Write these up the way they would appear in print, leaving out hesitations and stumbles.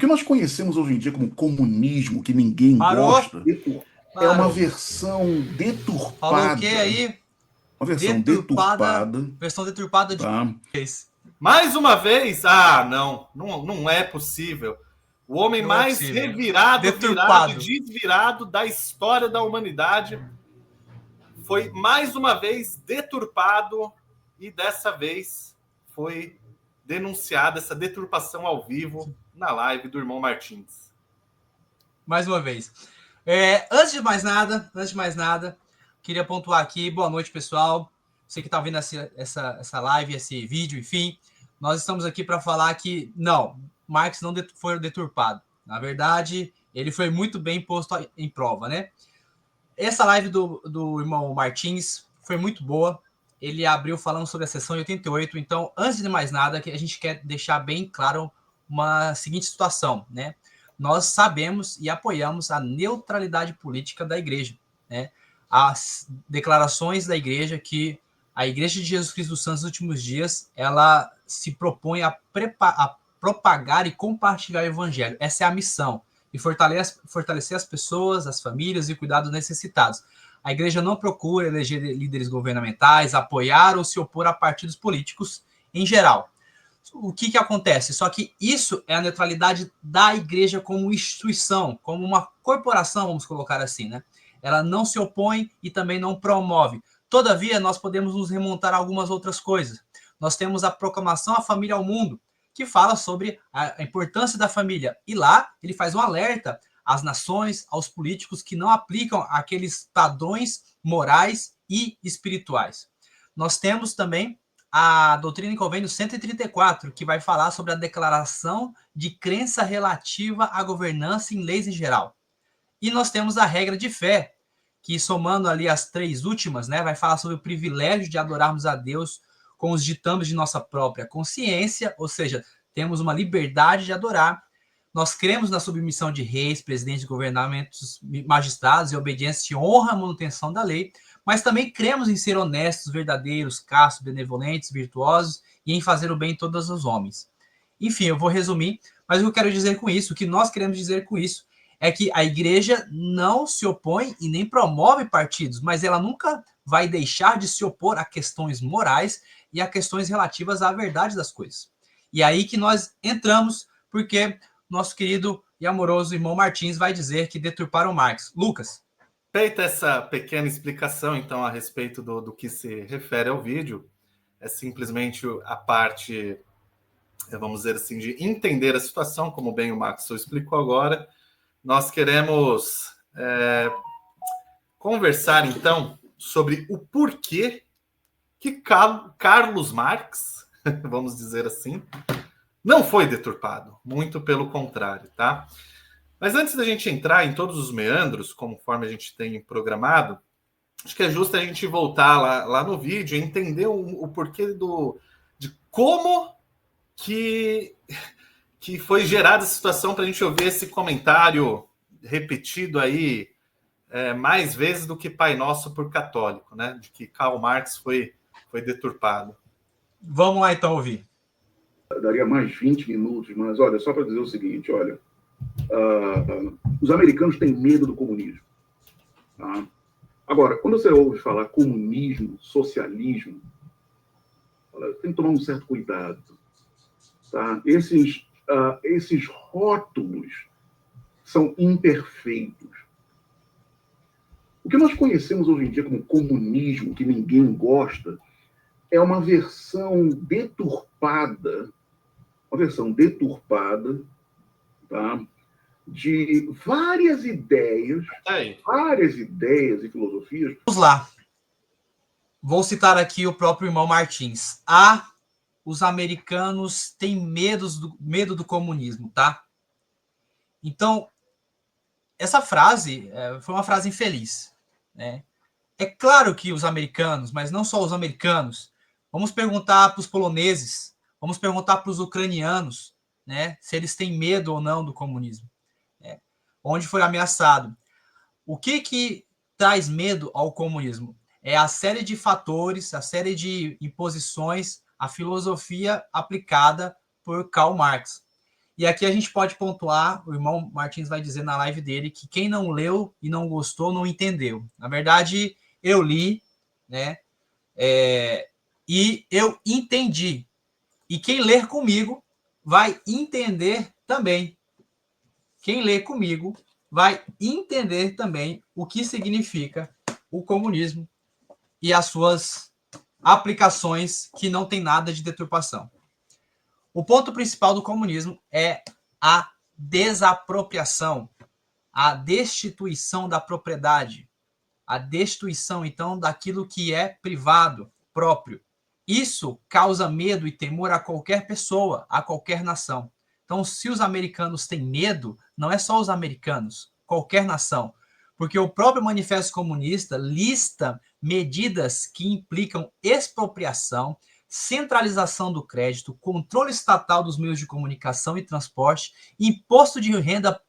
que nós conhecemos hoje em dia como comunismo, que ninguém Parou. gosta, é uma Parou. versão deturpada. Falou o que aí? Uma versão deturpada. Versão deturpada de Tá? Mais uma vez? Ah, não é possível. O homem Não é mais possível. revirado, Deturpado. virado e desvirado da história da humanidade foi mais uma vez deturpado e dessa vez foi denunciada essa deturpação ao vivo na live do irmão Martins. Mais uma vez. Antes de mais nada, queria pontuar aqui, boa noite, pessoal. Você que está vendo essa live, esse vídeo, enfim, nós estamos aqui para falar que, não, Marx não foi deturpado. Na verdade, ele foi muito bem posto em prova, né? Essa live do irmão Martins foi muito boa. Ele abriu falando sobre a sessão 88. Então, antes de mais nada, a gente quer deixar bem claro uma seguinte situação, né? Nós sabemos e apoiamos a neutralidade política da igreja, né? As declarações da igreja que a Igreja de Jesus Cristo dos Santos dos Últimos Dias, ela se propõe a propagar e compartilhar o evangelho. Essa é a missão. E fortalecer as pessoas, as famílias e cuidar dos necessitados. A igreja não procura eleger líderes governamentais, apoiar ou se opor a partidos políticos em geral. O que acontece? Só que isso é a neutralidade da igreja como instituição, como uma corporação, vamos colocar assim, né? Ela não se opõe e também não promove. Todavia, nós podemos nos remontar a algumas outras coisas. Nós temos a proclamação A Família ao Mundo, que fala sobre a importância da família. E lá ele faz um alerta às nações, aos políticos que não aplicam aqueles padrões morais e espirituais. Nós temos também a Doutrina e Convênio 134, que vai falar sobre a declaração de crença relativa à governança em leis em geral. E nós temos a regra de fé, que somando ali as três últimas, né, vai falar sobre o privilégio de adorarmos a Deus com os ditames de nossa própria consciência, ou seja, temos uma liberdade de adorar. Nós cremos na submissão de reis, presidentes, governamentos, magistrados e obediência e honra à manutenção da lei, mas também cremos em ser honestos, verdadeiros, castos, benevolentes, virtuosos e em fazer o bem em todos os homens. Enfim, eu vou resumir, mas o que eu quero dizer com isso, o que nós queremos dizer com isso, é que a igreja não se opõe e nem promove partidos, mas ela nunca vai deixar de se opor a questões morais e a questões relativas à verdade das coisas. E aí que nós entramos, porque nosso querido e amoroso irmão Martins vai dizer que deturparam Marx. Lucas. Feita essa pequena explicação, então, a respeito do que se refere ao vídeo, é simplesmente a parte, vamos dizer assim, de entender a situação, como bem o Maxwell explicou agora. Nós queremos conversar, então, sobre o porquê que Carlos Marx, vamos dizer assim, não foi deturpado. Muito pelo contrário, tá? Mas antes da gente entrar em todos os meandros, conforme a gente tem programado, acho que é justo a gente voltar lá no vídeo e entender o porquê de como que foi gerada a situação para a gente ouvir esse comentário repetido aí mais vezes do que Pai Nosso por católico, né? De que Karl Marx foi deturpado. Vamos lá então ouvir. Daria mais 20 minutos, mas olha, só para dizer o seguinte, olha, os americanos têm medo do comunismo. Tá? Agora, quando você ouve falar comunismo, socialismo, tem que tomar um certo cuidado. Tá? Esses rótulos são imperfeitos. O que nós conhecemos hoje em dia como comunismo, que ninguém gosta, é uma versão deturpada, tá? De várias ideias e filosofias. Vamos lá. Vou citar aqui o próprio irmão Martins. Os americanos têm medo do comunismo, tá? Então, essa frase foi uma frase infeliz, né? É claro que os americanos, mas não só os americanos, vamos perguntar para os poloneses, vamos perguntar para os ucranianos, né, se eles têm medo ou não do comunismo, né? Onde foi ameaçado. O que traz medo ao comunismo? É a série de fatores, a série de imposições, a filosofia aplicada por Karl Marx. E aqui a gente pode pontuar, o irmão Martins vai dizer na live dele, que quem não leu e não gostou, não entendeu. Na verdade, eu li, né? E eu entendi. E quem ler comigo vai entender também. Quem lê comigo vai entender também o que significa o comunismo e as suas aplicações que não tem nada de deturpação. O ponto principal do comunismo é a desapropriação, a destituição da propriedade, a destituição, então, daquilo que é privado, próprio. Isso causa medo e temor a qualquer pessoa, a qualquer nação. Então, se os americanos têm medo, não é só os americanos, qualquer nação. Porque o próprio Manifesto Comunista lista medidas que implicam expropriação, centralização do crédito, controle estatal dos meios de comunicação e transporte, imposto de renda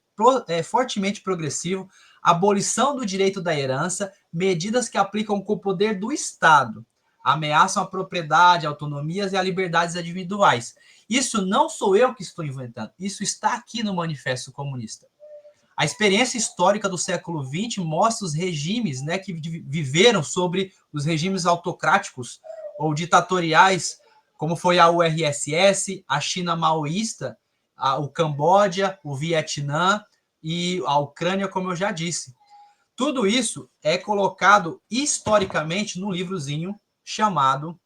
fortemente progressivo, abolição do direito da herança, medidas que aplicam com o poder do Estado, ameaçam a propriedade, a autonomias e as liberdades individuais. Isso não sou eu que estou inventando, isso está aqui no Manifesto Comunista. A experiência histórica do século XX mostra os regimes, né, que viveram sobre os regimes autocráticos ou ditatoriais, como foi a URSS, a China maoísta, o Camboja, o Vietnã e a Ucrânia, como eu já disse. Tudo isso é colocado historicamente no livrozinho chamado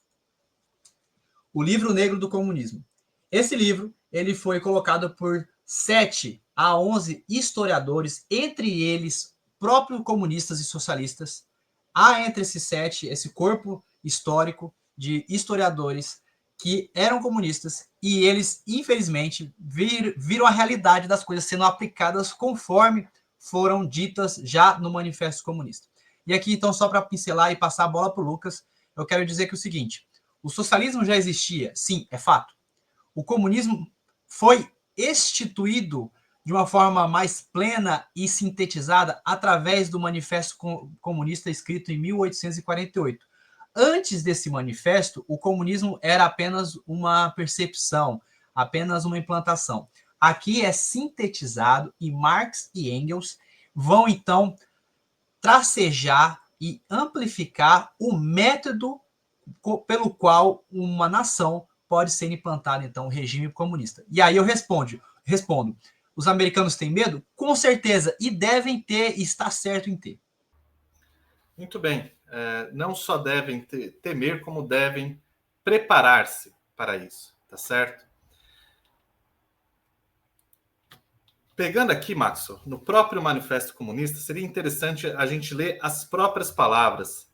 O Livro Negro do Comunismo. Esse livro ele foi colocado por 7 a 11 historiadores, entre eles próprios comunistas e socialistas. Há entre esses 7 esse corpo histórico de historiadores que eram comunistas e eles, infelizmente, viram a realidade das coisas sendo aplicadas conforme foram ditas já no Manifesto Comunista. E aqui, então, só para pincelar e passar a bola para o Lucas, eu quero dizer que é o seguinte: o socialismo já existia, sim, é fato. O comunismo foi instituído de uma forma mais plena e sintetizada através do Manifesto Comunista escrito em 1848. Antes desse manifesto, o comunismo era apenas uma percepção, apenas uma implantação. Aqui é sintetizado e Marx e Engels vão, então, tracejar e amplificar o método pelo qual uma nação pode ser implantada, então, o regime comunista. E aí eu respondo, os americanos têm medo? Com certeza, e devem ter, e está certo em ter. Muito bem. Não só devem temer, como devem preparar-se para isso, tá certo? Pegando aqui, Maxo, no próprio Manifesto Comunista, seria interessante a gente ler as próprias palavras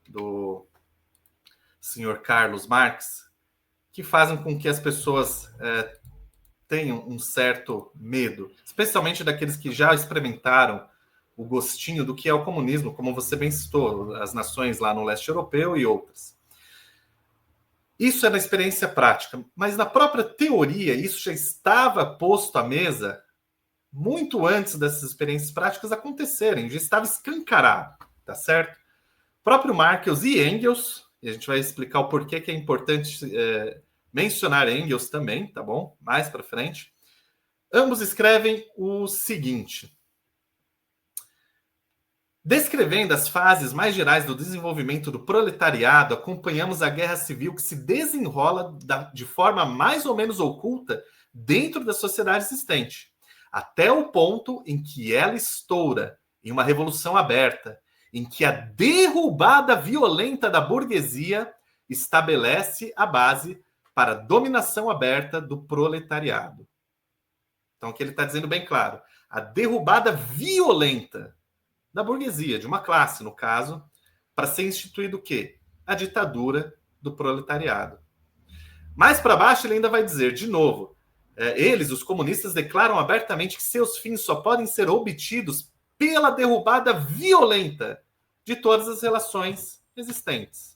do senhor Carlos Marx, que fazem com que as pessoas tenham um certo medo, especialmente daqueles que já experimentaram o gostinho do que é o comunismo, como você bem citou, as nações lá no leste europeu e outras. Isso é na experiência prática, mas na própria teoria, isso já estava posto à mesa muito antes dessas experiências práticas acontecerem, já estava escancarado, tá certo? O próprio Marx e Engels, e a gente vai explicar o porquê que é importante mencionar Engels também, tá bom? Mais para frente. Ambos escrevem o seguinte: descrevendo as fases mais gerais do desenvolvimento do proletariado, acompanhamos a guerra civil que se desenrola de forma mais ou menos oculta dentro da sociedade existente, até o ponto em que ela estoura em uma revolução aberta, em que a derrubada violenta da burguesia estabelece a base para a dominação aberta do proletariado. Então, aqui ele está dizendo bem claro, a derrubada violenta da burguesia, de uma classe, no caso, para ser instituído o quê? A ditadura do proletariado. Mais para baixo, ele ainda vai dizer, de novo, eles, os comunistas, declaram abertamente que seus fins só podem ser obtidos pela derrubada violenta de todas as relações existentes.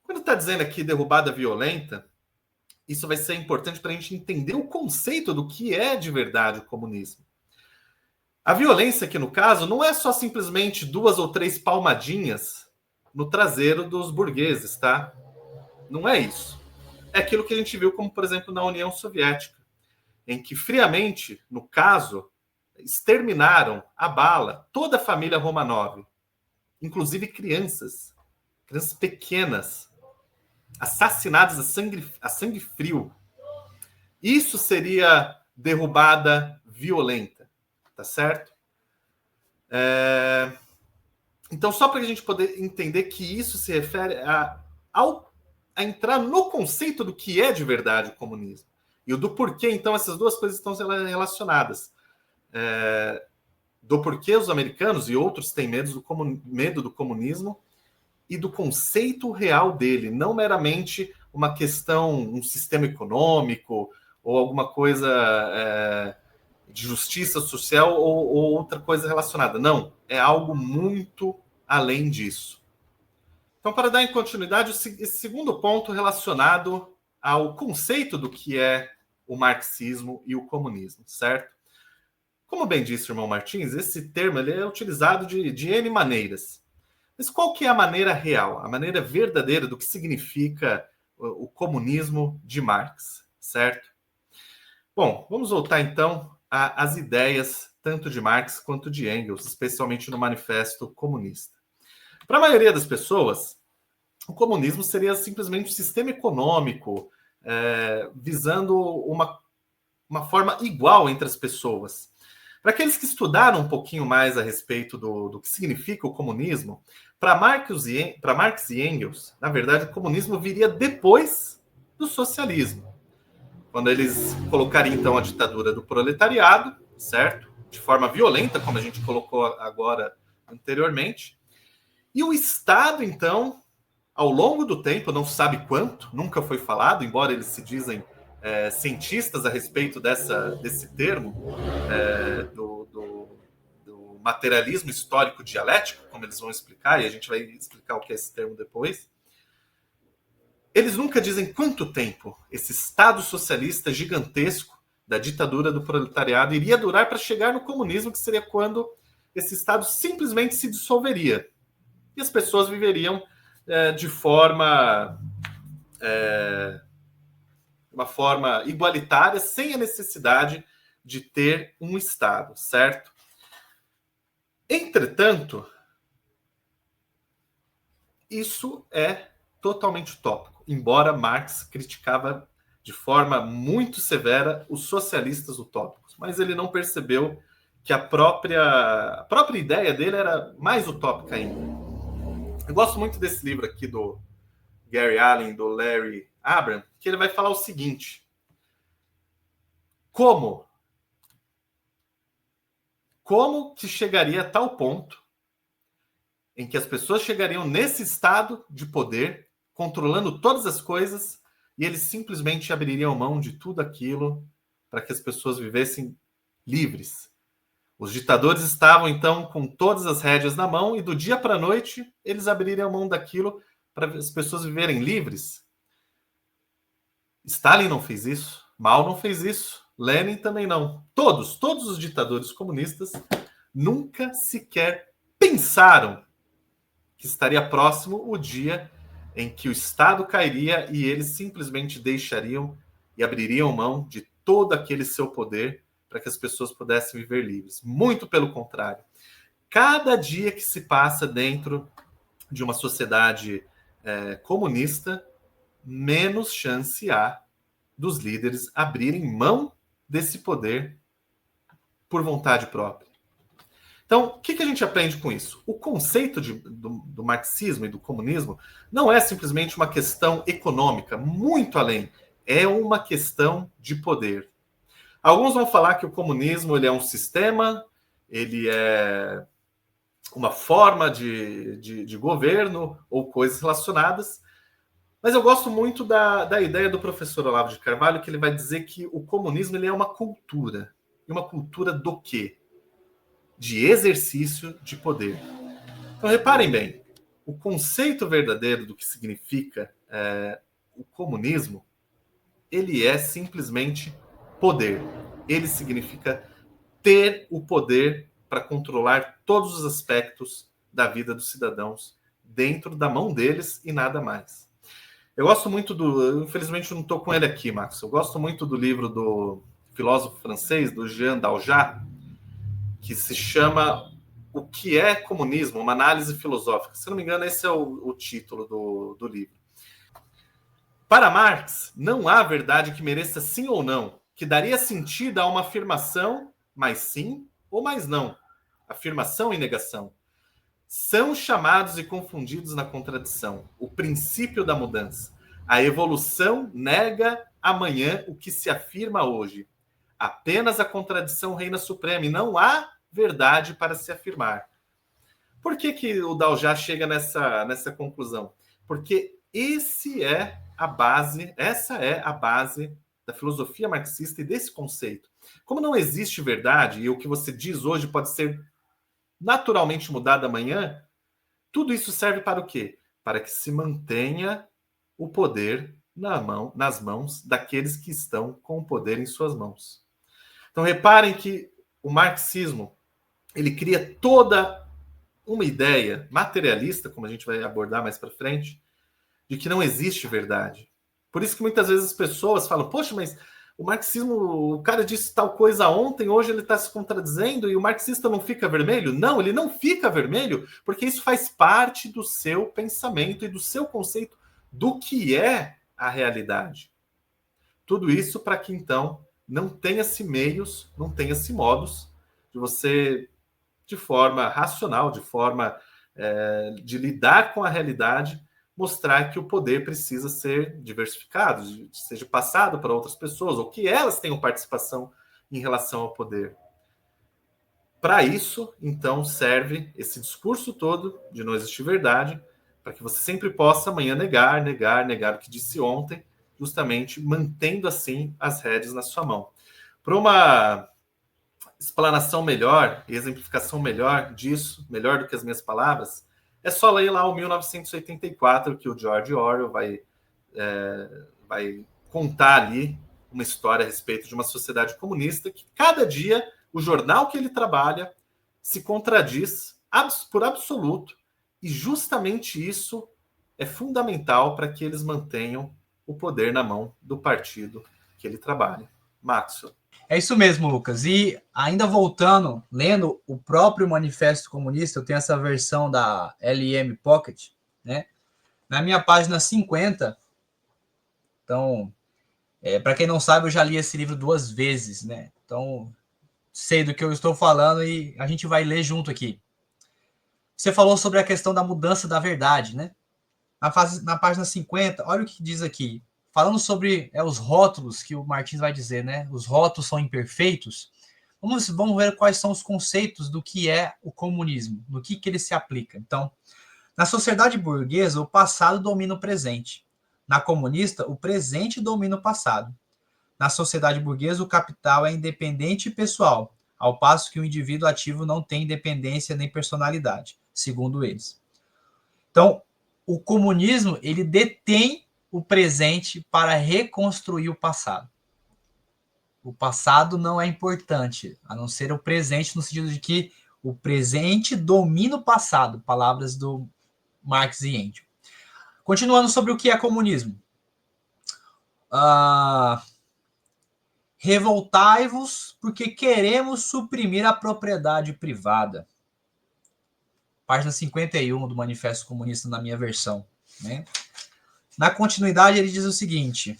Quando está dizendo aqui derrubada violenta, isso vai ser importante para a gente entender o conceito do que é de verdade o comunismo. A violência aqui, no caso, não é só simplesmente 2 ou 3 palmadinhas no traseiro dos burgueses, tá? Não é isso. É aquilo que a gente viu como, por exemplo, na União Soviética. em que friamente, no caso, exterminaram a bala toda a família Romanov, inclusive crianças pequenas, assassinadas a sangue frio. Isso seria derrubada violenta, tá certo? Então, só para a gente poder entender que isso se refere a entrar no conceito do que é de verdade o comunismo. E o do porquê, então, essas duas coisas estão relacionadas. Do porquê os americanos e outros têm medo do comunismo e do conceito real dele, não meramente uma questão, um sistema econômico ou alguma coisa de justiça social ou outra coisa relacionada. Não, é algo muito além disso. Então, para dar continuidade, esse segundo ponto relacionado ao conceito do que é o marxismo e o comunismo, certo? Como bem disse o irmão Martins, esse termo ele é utilizado de N maneiras. Mas qual que é a maneira real, a maneira verdadeira do que significa o comunismo de Marx, certo? Bom, vamos voltar então às ideias tanto de Marx quanto de Engels, especialmente no Manifesto Comunista. Para a maioria das pessoas, o comunismo seria simplesmente um sistema econômico visando uma forma igual entre as pessoas. Para aqueles que estudaram um pouquinho mais a respeito do que significa o comunismo, para Marx e Engels, na verdade, o comunismo viria depois do socialismo, quando eles colocariam, então, a ditadura do proletariado, certo? De forma violenta, como a gente colocou agora anteriormente. E o Estado, então, ao longo do tempo, não se sabe quanto, nunca foi falado, embora eles se dizem cientistas a respeito desse termo, do materialismo histórico dialético, como eles vão explicar, e a gente vai explicar o que é esse termo depois. Eles nunca dizem quanto tempo esse Estado socialista gigantesco da ditadura do proletariado iria durar para chegar no comunismo, que seria quando esse Estado simplesmente se dissolveria. E as pessoas viveriam de uma forma igualitária, sem a necessidade de ter um Estado, certo? Entretanto, isso é totalmente utópico, embora Marx criticava de forma muito severa os socialistas utópicos, mas ele não percebeu que a própria ideia dele era mais utópica ainda. Eu gosto muito desse livro aqui do Gary Allen, do Larry Abraham, que ele vai falar o seguinte: como que chegaria a tal ponto em que as pessoas chegariam nesse estado de poder, controlando todas as coisas, e eles simplesmente abririam mão de tudo aquilo para que as pessoas vivessem livres. Os ditadores estavam, então, com todas as rédeas na mão, e do dia para a noite eles abririam mão daquilo para as pessoas viverem livres. Stalin não fez isso, Mao não fez isso, Lenin também não. Todos os ditadores comunistas nunca sequer pensaram que estaria próximo o dia em que o Estado cairia e eles simplesmente deixariam e abririam mão de todo aquele seu poder para que as pessoas pudessem viver livres. Muito pelo contrário. Cada dia que se passa dentro de uma sociedade comunista, menos chance há dos líderes abrirem mão desse poder por vontade própria. Então, o que a gente aprende com isso? O conceito do marxismo e do comunismo não é simplesmente uma questão econômica, muito além. É uma questão de poder. Alguns vão falar que o comunismo ele é um sistema, ele é uma forma de governo ou coisas relacionadas. Mas eu gosto muito da ideia do professor Olavo de Carvalho, que ele vai dizer que o comunismo ele é uma cultura. E uma cultura do quê? De exercício de poder. Então, reparem bem, o conceito verdadeiro do que significa o comunismo, ele é simplesmente poder. Ele significa ter o poder para controlar todos os aspectos da vida dos cidadãos dentro da mão deles e nada mais. Eu gosto muito infelizmente eu não estou com ele aqui, Max. Eu gosto muito do livro do filósofo francês, do Jean Daljas, que se chama O que é Comunismo? Uma análise filosófica. Se não me engano, esse é o título do livro. Para Marx, não há verdade que mereça sim ou não, que daria sentido a uma afirmação, mais sim ou mais não. Afirmação e negação. São chamados e confundidos na contradição. O princípio da mudança. A evolução nega amanhã o que se afirma hoje. Apenas a contradição reina suprema e não há verdade para se afirmar. Por que o Daljas chega nessa conclusão? Porque essa é a base da filosofia marxista e desse conceito. Como não existe verdade e o que você diz hoje pode ser naturalmente mudado amanhã, tudo isso serve para o quê? Para que se mantenha o poder nas mãos daqueles que estão com o poder em suas mãos. Então reparem que o marxismo ele cria toda uma ideia materialista, como a gente vai abordar mais para frente, de que não existe verdade. Por isso que muitas vezes as pessoas falam, poxa, mas o marxismo, o cara disse tal coisa ontem, hoje ele está se contradizendo e o marxista não fica vermelho? Não, ele não fica vermelho, porque isso faz parte do seu pensamento e do seu conceito do que é a realidade. Tudo isso para que, então, não tenha-se meios, não tenha-se modos de você, de forma racional, de forma de lidar com a realidade, mostrar que o poder precisa ser diversificado, seja passado para outras pessoas, ou que elas tenham participação em relação ao poder. Para isso, então, serve esse discurso todo de não existir verdade, para que você sempre possa amanhã negar o que disse ontem, justamente mantendo assim as rédeas na sua mão. Para uma explanação melhor e exemplificação melhor disso, melhor do que as minhas palavras, é só ler lá o 1984, que o George Orwell vai contar ali uma história a respeito de uma sociedade comunista que cada dia o jornal que ele trabalha se contradiz por absoluto, e justamente isso é fundamental para que eles mantenham o poder na mão do partido que ele trabalha. Maxwell. É isso mesmo, Lucas. E ainda voltando, lendo o próprio Manifesto Comunista, eu tenho essa versão da LM Pocket, né? Na minha página 50. Então, para quem não sabe, eu já li esse livro 2 vezes, né? Então, sei do que eu estou falando e a gente vai ler junto aqui. Você falou sobre a questão da mudança da verdade, né? Na página 50, olha o que diz aqui. Falando sobre os rótulos que o Martins vai dizer, né? Os rótulos são imperfeitos. Vamos ver quais são os conceitos do que é o comunismo, no que ele se aplica. Então, na sociedade burguesa, o passado domina o presente. Na comunista, o presente domina o passado. Na sociedade burguesa, o capital é independente e pessoal, ao passo que o indivíduo ativo não tem independência nem personalidade, segundo eles. Então, o comunismo, ele detém o presente para reconstruir o passado. O passado não é importante, a não ser o presente, no sentido de que o presente domina o passado, palavras do Marx e Engels. Continuando sobre o que é comunismo. Revoltai-vos porque queremos suprimir a propriedade privada. Página 51 do Manifesto Comunista, na minha versão, né? Na continuidade, ele diz o seguinte: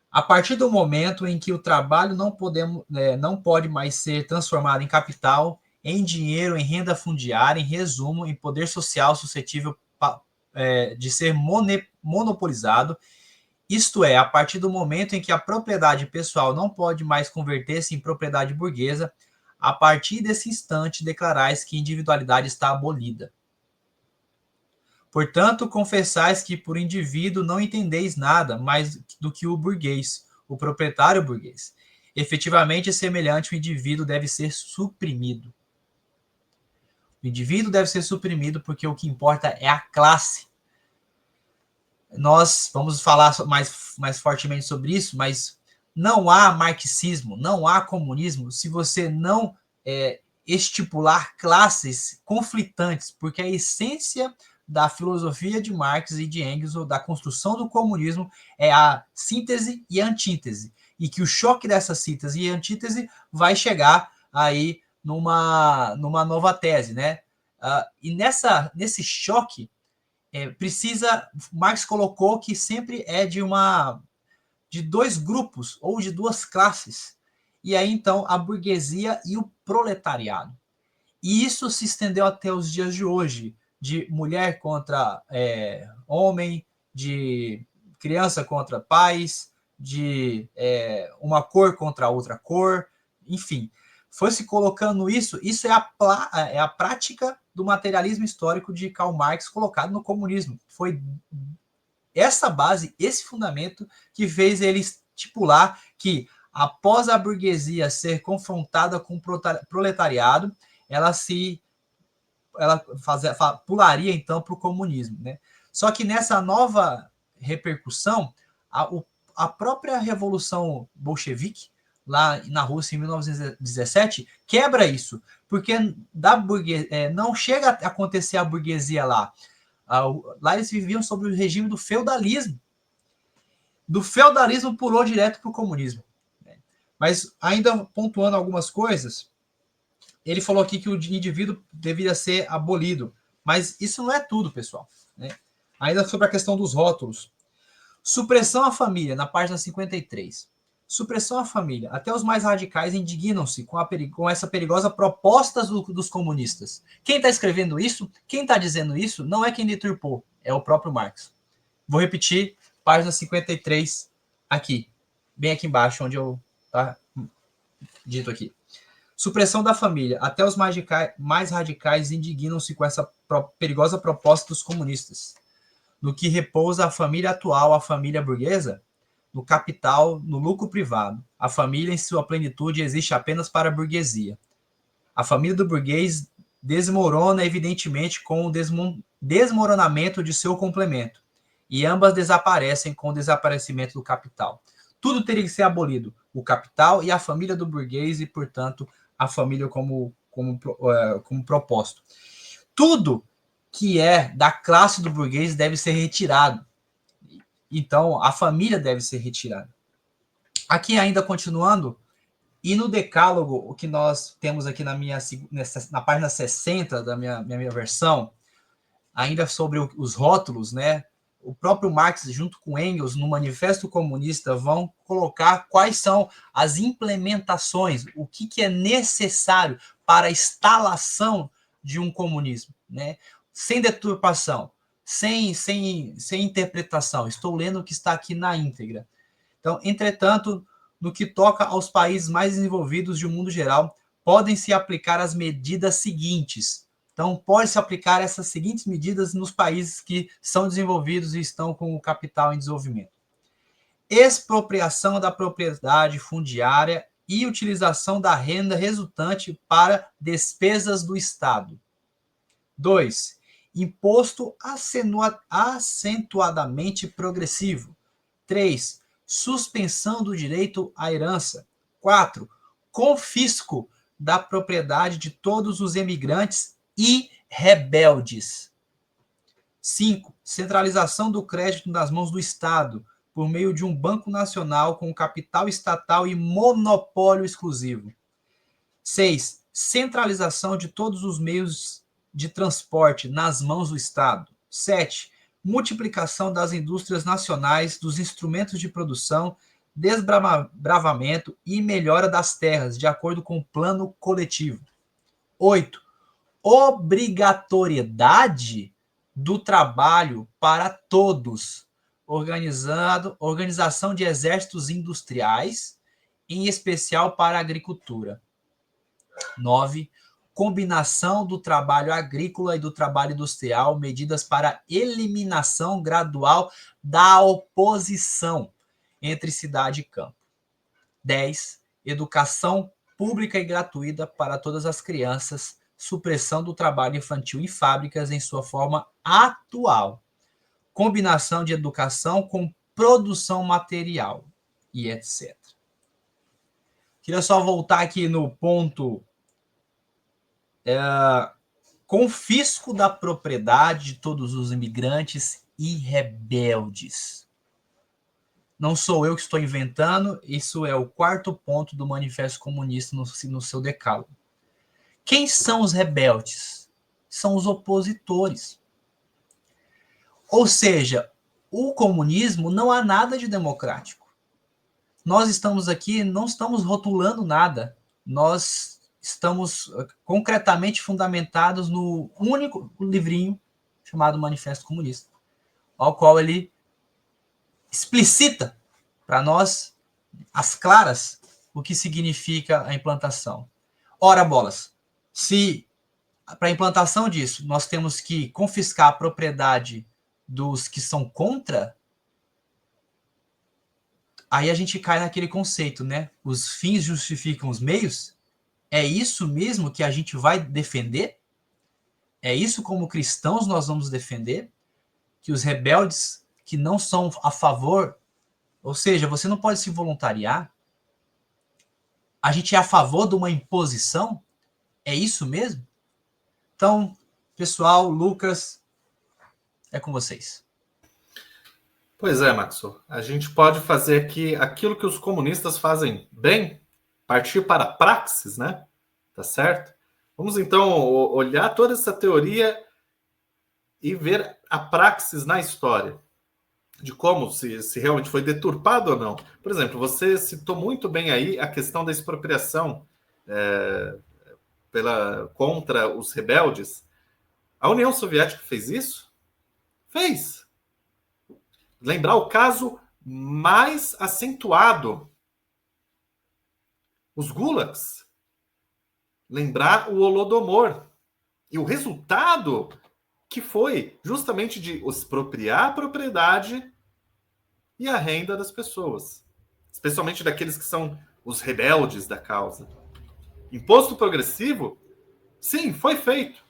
a partir do momento em que o trabalho não pode mais ser transformado em capital, em dinheiro, em renda fundiária, em resumo, em poder social suscetível de ser monopolizado, isto é, a partir do momento em que a propriedade pessoal não pode mais converter-se em propriedade burguesa, a partir desse instante declarais que a individualidade está abolida. Portanto, confessais que por indivíduo não entendeis nada mais do que o burguês, o proprietário burguês. Efetivamente, semelhante, o indivíduo deve ser suprimido. O indivíduo deve ser suprimido porque o que importa é a classe. Nós vamos falar mais fortemente sobre isso, mas não há marxismo, não há comunismo se você não estipular classes conflitantes, porque a essência da filosofia de Marx e de Engels, ou da construção do comunismo, é a síntese e a antítese. e que o choque dessa síntese e antítese vai chegar aí numa nova tese, né? E nesse choque, Marx colocou que sempre é de dois grupos ou de duas classes. E aí, então, a burguesia e o proletariado. E isso se estendeu até os dias de hoje, de mulher contra homem, de criança contra pais, de uma cor contra outra cor, enfim. Foi se colocando isso é a prática do materialismo histórico de Karl Marx colocado no comunismo. Foi essa base, esse fundamento que fez ele estipular que após a burguesia ser confrontada com o proletariado, ela pularia então para o comunismo, né? Só que nessa nova repercussão, a própria revolução bolchevique lá na Rússia em 1917 quebra isso, porque não chega a acontecer a burguesia lá. Lá eles viviam sob o regime do feudalismo. Do feudalismo pulou direto para o comunismo. Mas ainda pontuando algumas coisas, ele falou aqui que o indivíduo deveria ser abolido. Mas isso não é tudo, pessoal, né? Ainda sobre a questão dos rótulos. Supressão à família, na página 53. Supressão à família. Até os mais radicais indignam-se com essa perigosa proposta dos comunistas. Quem está escrevendo isso, quem está dizendo isso, não é quem deturpou, é o próprio Marx. Vou repetir, página 53, aqui. Bem aqui embaixo, onde eu tá dito aqui. Supressão da família. Até os mais radicais indignam-se com essa perigosa proposta dos comunistas. No que repousa a família atual, a família burguesa, no capital, no lucro privado. A família, em sua plenitude, existe apenas para a burguesia. A família do burguês desmorona, evidentemente, com o desmoronamento de seu complemento. E ambas desaparecem com o desaparecimento do capital. Tudo teria que ser abolido. O capital e a família do burguês e, portanto, a família como propósito. Tudo que é da classe do burguês deve ser retirado. Então, a família deve ser retirada. Aqui ainda continuando, e no decálogo, o que nós temos aqui na página 60 da minha versão, ainda sobre os rótulos, né? O próprio Marx, junto com Engels, no Manifesto Comunista, vão colocar quais são as implementações, o que é necessário para a instalação de um comunismo, né? Sem deturpação, sem interpretação. Estou lendo o que está aqui na íntegra. Então, entretanto, no que toca aos países mais desenvolvidos de um mundo geral, podem-se aplicar as medidas seguintes. Então, pode-se aplicar essas seguintes medidas nos países que são desenvolvidos e estão com o capital em desenvolvimento. Expropriação da propriedade fundiária e utilização da renda resultante para despesas do Estado. 2. Imposto acentuadamente progressivo. 3. Suspensão do direito à herança. 4. Confisco da propriedade de todos os emigrantes e rebeldes. 5. Centralização do crédito nas mãos do Estado, por meio de um banco nacional com capital estatal e monopólio exclusivo. 6. Centralização de todos os meios de transporte nas mãos do Estado. 7. Multiplicação das indústrias nacionais, dos instrumentos de produção, desbravamento e melhora das terras, de acordo com o plano coletivo. 8. Obrigatoriedade do trabalho para todos, organização de exércitos industriais, em especial para a agricultura. 9. Combinação do trabalho agrícola e do trabalho industrial, medidas para eliminação gradual da oposição entre cidade e campo. 10. Educação pública e gratuita para todas as crianças, supressão do trabalho infantil em fábricas em sua forma atual, combinação de educação com produção material e etc. Queria só voltar aqui no ponto confisco da propriedade de todos os imigrantes e rebeldes. Não sou eu que estou inventando, isso é o 4º ponto do Manifesto Comunista no seu decálogo. Quem são os rebeldes? São os opositores. Ou seja, o comunismo não há nada de democrático. Nós estamos aqui, não estamos rotulando nada. Nós estamos concretamente fundamentados no único livrinho chamado Manifesto Comunista, ao qual ele explicita para nós, às claras, o que significa a implantação. Ora, bolas, se para a implantação disso nós temos que confiscar a propriedade dos que são contra, aí a gente cai naquele conceito, né? Os fins justificam os meios. É isso mesmo que a gente vai defender? É isso como cristãos nós vamos defender? Que os rebeldes que não são a favor, ou seja, você não pode se voluntariar? A gente é a favor de uma imposição? É isso mesmo? Então, pessoal, Lucas, é com vocês. Pois é, Maxo. A gente pode fazer aqui aquilo que os comunistas fazem bem, partir para a praxis, né? Tá certo? Vamos então olhar toda essa teoria e ver a praxis na história, de como se realmente foi deturpado ou não. Por exemplo, você citou muito bem aí a questão da expropriação contra os rebeldes. A União Soviética fez isso? Fez. Lembrar o caso mais acentuado, os gulags. Lembrar o Holodomor. E o resultado que foi justamente de expropriar a propriedade e a renda das pessoas. Especialmente daqueles que são os rebeldes da causa. Imposto progressivo, sim, foi feito.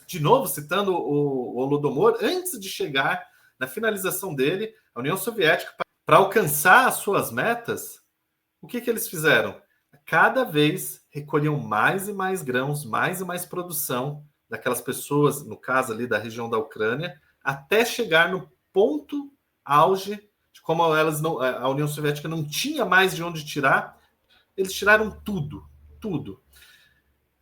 De novo, citando o Holodomor, antes de chegar na finalização dele, a União Soviética, para alcançar as suas metas, o que eles fizeram? Cada vez recolhiam mais e mais grãos, mais e mais produção daquelas pessoas, no caso ali da região da Ucrânia, até chegar no ponto auge de como a União Soviética não tinha mais de onde tirar, eles tiraram tudo, tudo.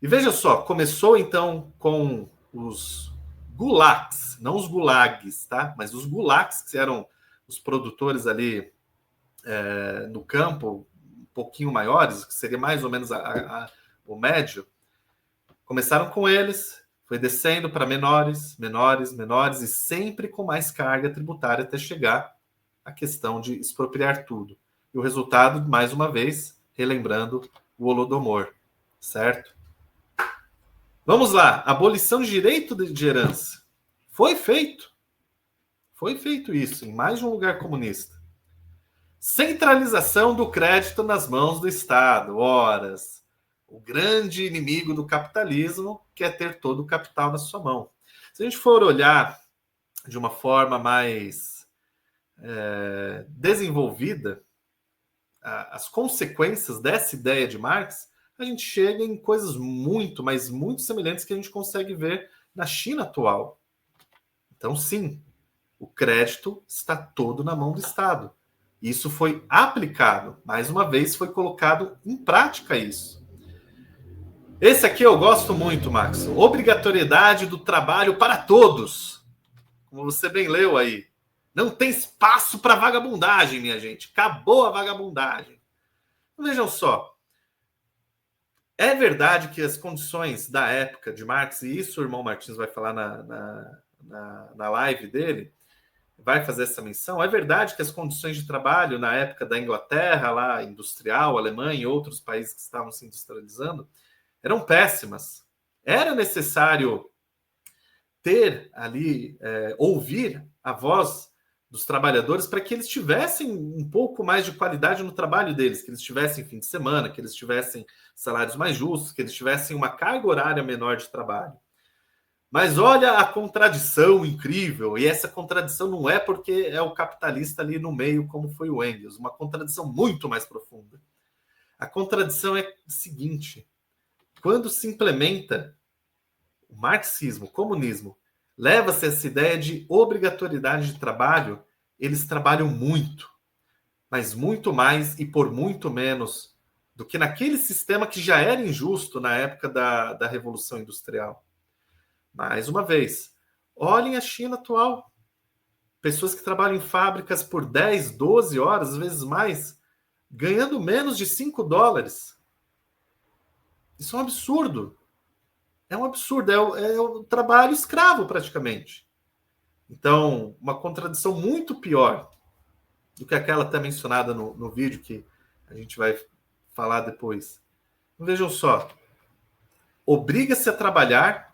E veja só, começou então com os gulags, não os gulags, tá? Mas os gulags, que eram os produtores ali no campo, um pouquinho maiores, que seria mais ou menos o médio. Começaram com eles, foi descendo para menores, menores, menores, e sempre com mais carga tributária até chegar à questão de expropriar tudo. E o resultado, mais uma vez, relembrando o Holodomor, certo? Vamos lá, abolição de direito de herança. Foi feito. Foi feito isso em mais de um lugar comunista. Centralização do crédito nas mãos do Estado. Horas. O grande inimigo do capitalismo quer ter todo o capital na sua mão. Se a gente for olhar de uma forma mais desenvolvida, as consequências dessa ideia de Marx, a gente chega em coisas muito, mas muito semelhantes que a gente consegue ver na China atual. Então, sim, o crédito está todo na mão do Estado. Isso foi aplicado, mais uma vez foi colocado em prática isso. Esse aqui eu gosto muito, Max. Obrigatoriedade do trabalho para todos. Como você bem leu aí. Não tem espaço para vagabundagem, minha gente. Acabou a vagabundagem. Vejam só. É verdade que as condições da época de Marx, e isso o irmão Martins vai falar na live dele, vai fazer essa menção, é verdade que as condições de trabalho na época da Inglaterra, lá industrial, Alemanha e outros países que estavam se industrializando, eram péssimas. Era necessário ter ali, ouvir a voz dos trabalhadores para que eles tivessem um pouco mais de qualidade no trabalho deles, que eles tivessem fim de semana, que eles tivessem salários mais justos, que eles tivessem uma carga horária menor de trabalho. Mas olha a contradição incrível, e essa contradição não é porque é o capitalista ali no meio, como foi o Engels, uma contradição muito mais profunda. A contradição é a seguinte: quando se implementa o marxismo, o comunismo, leva-se essa ideia de obrigatoriedade de trabalho, eles trabalham muito. mas muito mais e por muito menos do que naquele sistema que já era injusto na época da Revolução Industrial. Mais uma vez, olhem a China atual. Pessoas que trabalham em fábricas por 10, 12 horas, às vezes mais, ganhando menos de $5. Isso é um absurdo. É um absurdo. É o trabalho escravo, praticamente. Então, uma contradição muito pior do que aquela até mencionada no vídeo, que a gente vai falar depois. Vejam só. Obriga-se a trabalhar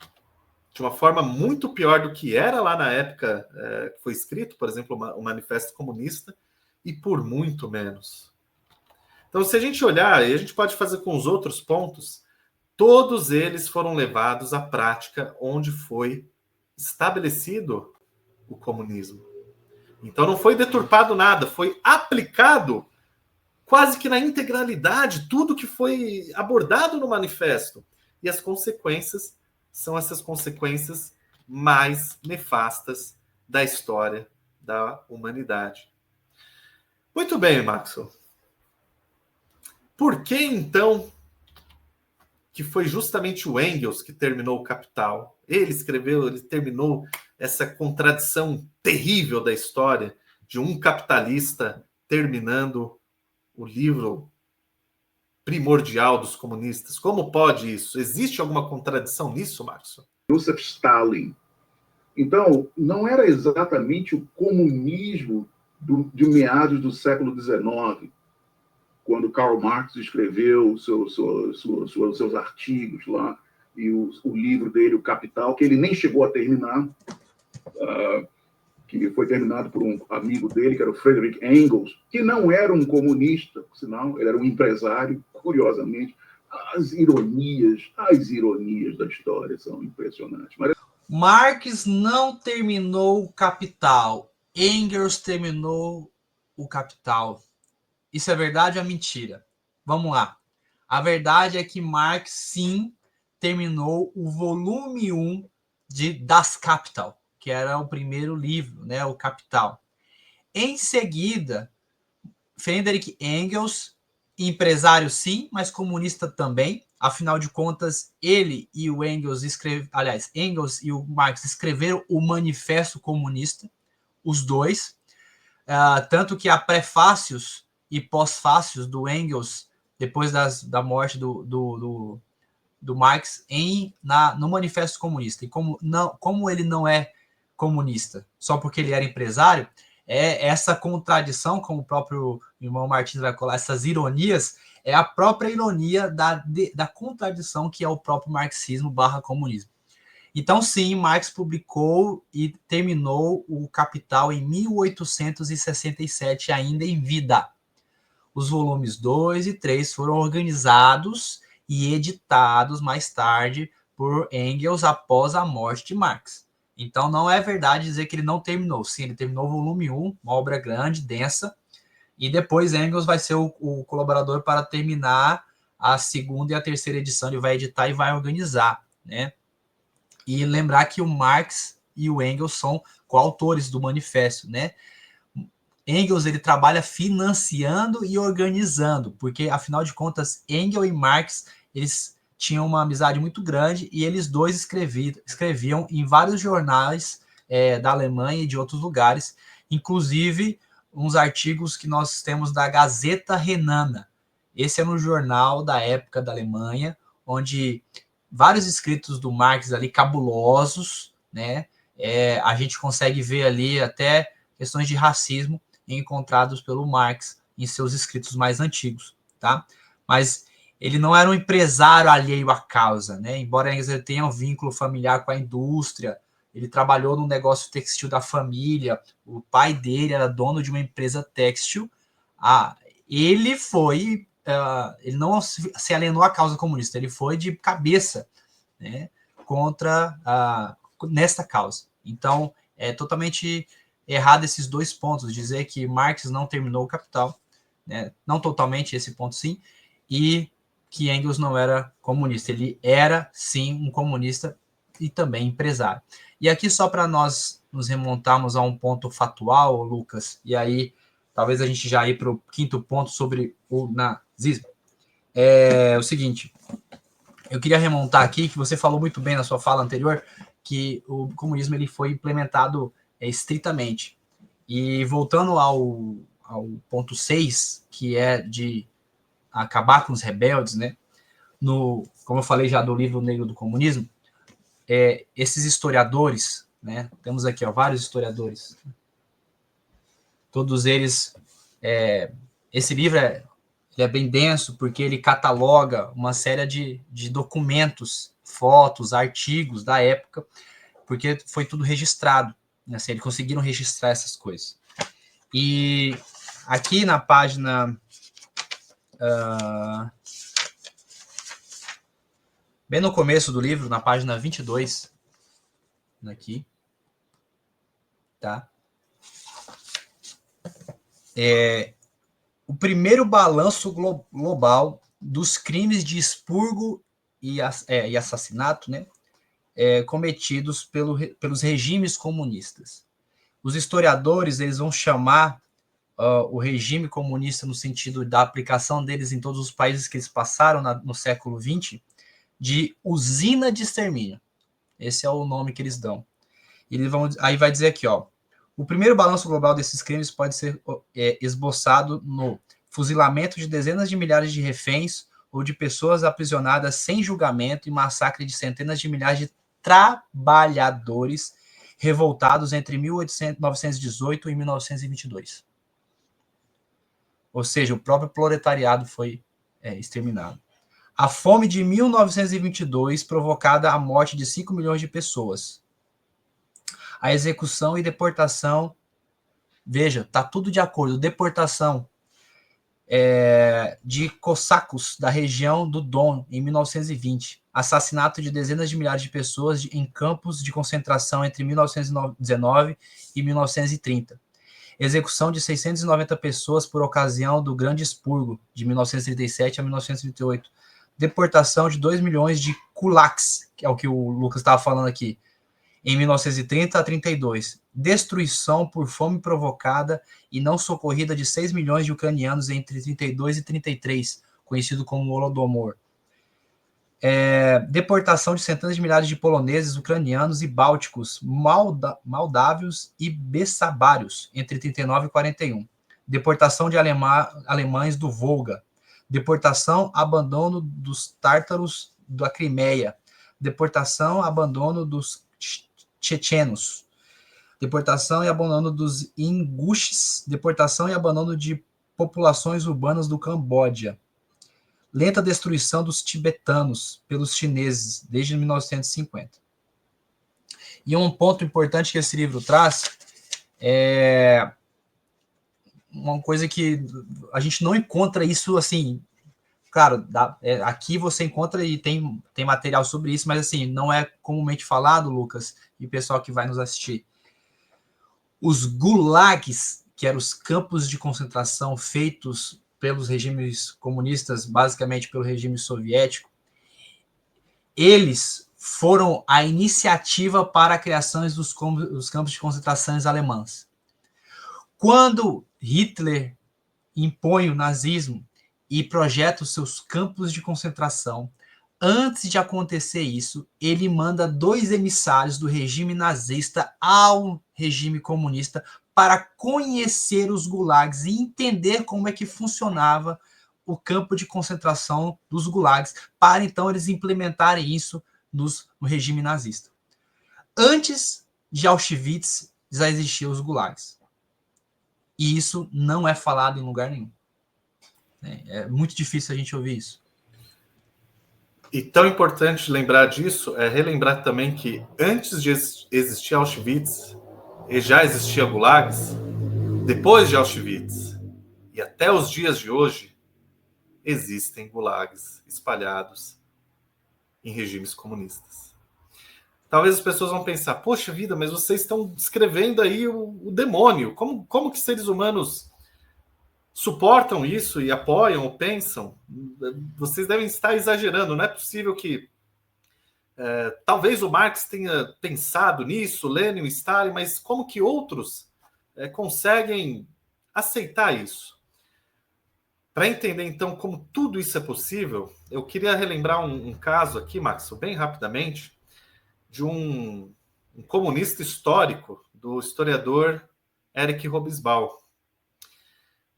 de uma forma muito pior do que era lá na época que foi escrito, por exemplo, o Manifesto Comunista, e por muito menos. Então, se a gente olhar, e a gente pode fazer com os outros pontos, todos eles foram levados à prática onde foi estabelecido o comunismo. Então, não foi deturpado nada, foi aplicado quase que na integralidade tudo que foi abordado no manifesto. E as consequências são essas consequências mais nefastas da história da humanidade. Muito bem, Maxwell. Por que, então, que foi justamente o Engels que terminou o Capital? Ele terminou essa contradição terrível da história de um capitalista terminando o livro primordial dos comunistas. Como pode isso? Existe alguma contradição nisso, Maxwell? Joseph Stalin. Então, não era exatamente o comunismo de meados do século XIX, quando Karl Marx escreveu seus artigos lá, e o livro dele, O Capital, que ele nem chegou a terminar, que foi terminado por um amigo dele, que era o Friedrich Engels, que não era um comunista, por sinal, ele era um empresário, curiosamente. As ironias da história são impressionantes. Marx não terminou o Capital. Engels terminou o Capital. Isso é verdade ou é mentira? Vamos lá. A verdade é que Marx, sim, terminou o volume 1 de Das Kapital, que era o primeiro livro, né, o Capital. Em seguida, Friedrich Engels, empresário sim, mas comunista também. Afinal de contas, ele e o Engels Engels e o Marx escreveram o Manifesto Comunista, os dois. Tanto que há prefácios e pós-fácios do Engels, depois da morte do Marx, no Manifesto Comunista. E como ele não é comunista, só porque ele era empresário, essa contradição, como o próprio irmão Martins vai colar, essas ironias, é a própria ironia da contradição que é o próprio marxismo / comunismo. Então, sim, Marx publicou e terminou o Capital em 1867, ainda em vida. Os volumes 2 e 3 foram organizados e editados mais tarde por Engels após a morte de Marx. Então, não é verdade dizer que ele não terminou. Sim, ele terminou o volume 1, uma obra grande, densa, e depois Engels vai ser o colaborador para terminar a segunda e a terceira edição. Ele vai editar e vai organizar, né? E lembrar que o Marx e o Engels são coautores do manifesto, né? Engels, ele trabalha financiando e organizando, porque, afinal de contas, Engels e Marx, eles tinham uma amizade muito grande e eles dois escreviam em vários jornais da Alemanha e de outros lugares, inclusive uns artigos que nós temos da Gazeta Renana. Esse era um jornal da época da Alemanha, onde vários escritos do Marx ali cabulosos, né? A gente consegue ver ali até questões de racismo encontrados pelo Marx em seus escritos mais antigos, tá? Mas ele não era um empresário alheio à causa, né? Embora ele tenha um vínculo familiar com a indústria, ele trabalhou no negócio textil da família, o pai dele era dono de uma empresa têxtil. Ele não se alienou à causa comunista, ele foi de cabeça, né, nesta causa. Então, é totalmente errado esses dois pontos, dizer que Marx não terminou o Capital, né, não totalmente, esse ponto sim, e que Engels não era comunista. Ele era, sim, um comunista e também empresário. E aqui, só para nós nos remontarmos a um ponto factual, Lucas, e aí talvez a gente já ir para o quinto ponto sobre o nazismo. É o seguinte, eu queria remontar aqui, que você falou muito bem na sua fala anterior, que o comunismo ele foi implementado estritamente. E voltando ao ponto 6, que é de acabar com os rebeldes, né? Como eu falei já do livro Negro do Comunismo, esses historiadores, né? Temos aqui vários historiadores, todos eles. Esse livro ele é bem denso porque ele cataloga uma série de documentos, fotos, artigos da época, porque foi tudo registrado. Né? Assim, eles conseguiram registrar essas coisas. E aqui na página... bem no começo do livro, na página 22, aqui, tá? O primeiro balanço global dos crimes de expurgo e assassinato, né? Cometidos pelos regimes comunistas. Os historiadores eles vão chamar o regime comunista no sentido da aplicação deles em todos os países que eles passaram no século XX de usina de extermínio. Esse é o nome que eles dão. Aí vai dizer aqui, o primeiro balanço global desses crimes pode ser esboçado no fuzilamento de dezenas de milhares de reféns ou de pessoas aprisionadas sem julgamento e massacre de centenas de milhares de trabalhadores revoltados entre 1918 e 1922. Ou seja, o próprio proletariado foi exterminado. A fome de 1922 provocada a morte de 5 milhões de pessoas. A execução e deportação, veja, tá tudo de acordo, deportação de cossacos da região do Don em 1920, assassinato de dezenas de milhares de pessoas em campos de concentração entre 1919 e 1930, execução de 690 pessoas por ocasião do Grande Expurgo, de 1937 a 1938, deportação de 2 milhões de kulaks, que é o que o Lucas estava falando aqui, em 1930 a 32, destruição por fome provocada e não socorrida de 6 milhões de ucranianos entre 32 e 33, conhecido como Holodomor. Deportação de centenas de milhares de poloneses, ucranianos e bálticos, moldávios e bessabários, entre 39 e 41. Deportação de alemães do Volga. Deportação, abandono dos tártaros da Crimeia. Deportação, abandono dos chechenos. Deportação e abandono dos inguxes. Deportação e abandono de populações urbanas do Camboja. Lenta destruição dos tibetanos pelos chineses desde 1950. E um ponto importante que esse livro traz é uma coisa que a gente não encontra isso assim. Claro, aqui você encontra e tem material sobre isso, mas assim, não é comumente falado, Lucas, e o pessoal que vai nos assistir. Os gulags, que eram os campos de concentração feitos pelos regimes comunistas, basicamente pelo regime soviético, eles foram a iniciativa para a criação dos campos de concentração alemãs. Quando Hitler impõe o nazismo e projeta os seus campos de concentração, antes de acontecer isso, ele manda 2 emissários do regime nazista ao regime comunista para conhecer os gulags e entender como é que funcionava o campo de concentração dos gulags, para então eles implementarem isso no regime nazista. Antes de Auschwitz, já existiam os gulags. E isso não é falado em lugar nenhum. É muito difícil a gente ouvir isso. E tão importante lembrar disso é relembrar também que antes de existir Auschwitz, já existia gulags. Depois de Auschwitz e até os dias de hoje, existem gulags espalhados em regimes comunistas. Talvez as pessoas vão pensar, poxa vida, mas vocês estão descrevendo aí o demônio. Como que seres humanos suportam isso e apoiam ou pensam? Vocês devem estar exagerando. Não é possível que... talvez o Marx tenha pensado nisso, Lenin, Stalin, mas como que outros conseguem aceitar isso. Para entender, então, como tudo isso é possível, eu queria relembrar um caso aqui, Max, bem rapidamente, de um comunista histórico, do historiador Eric Hobsbawm.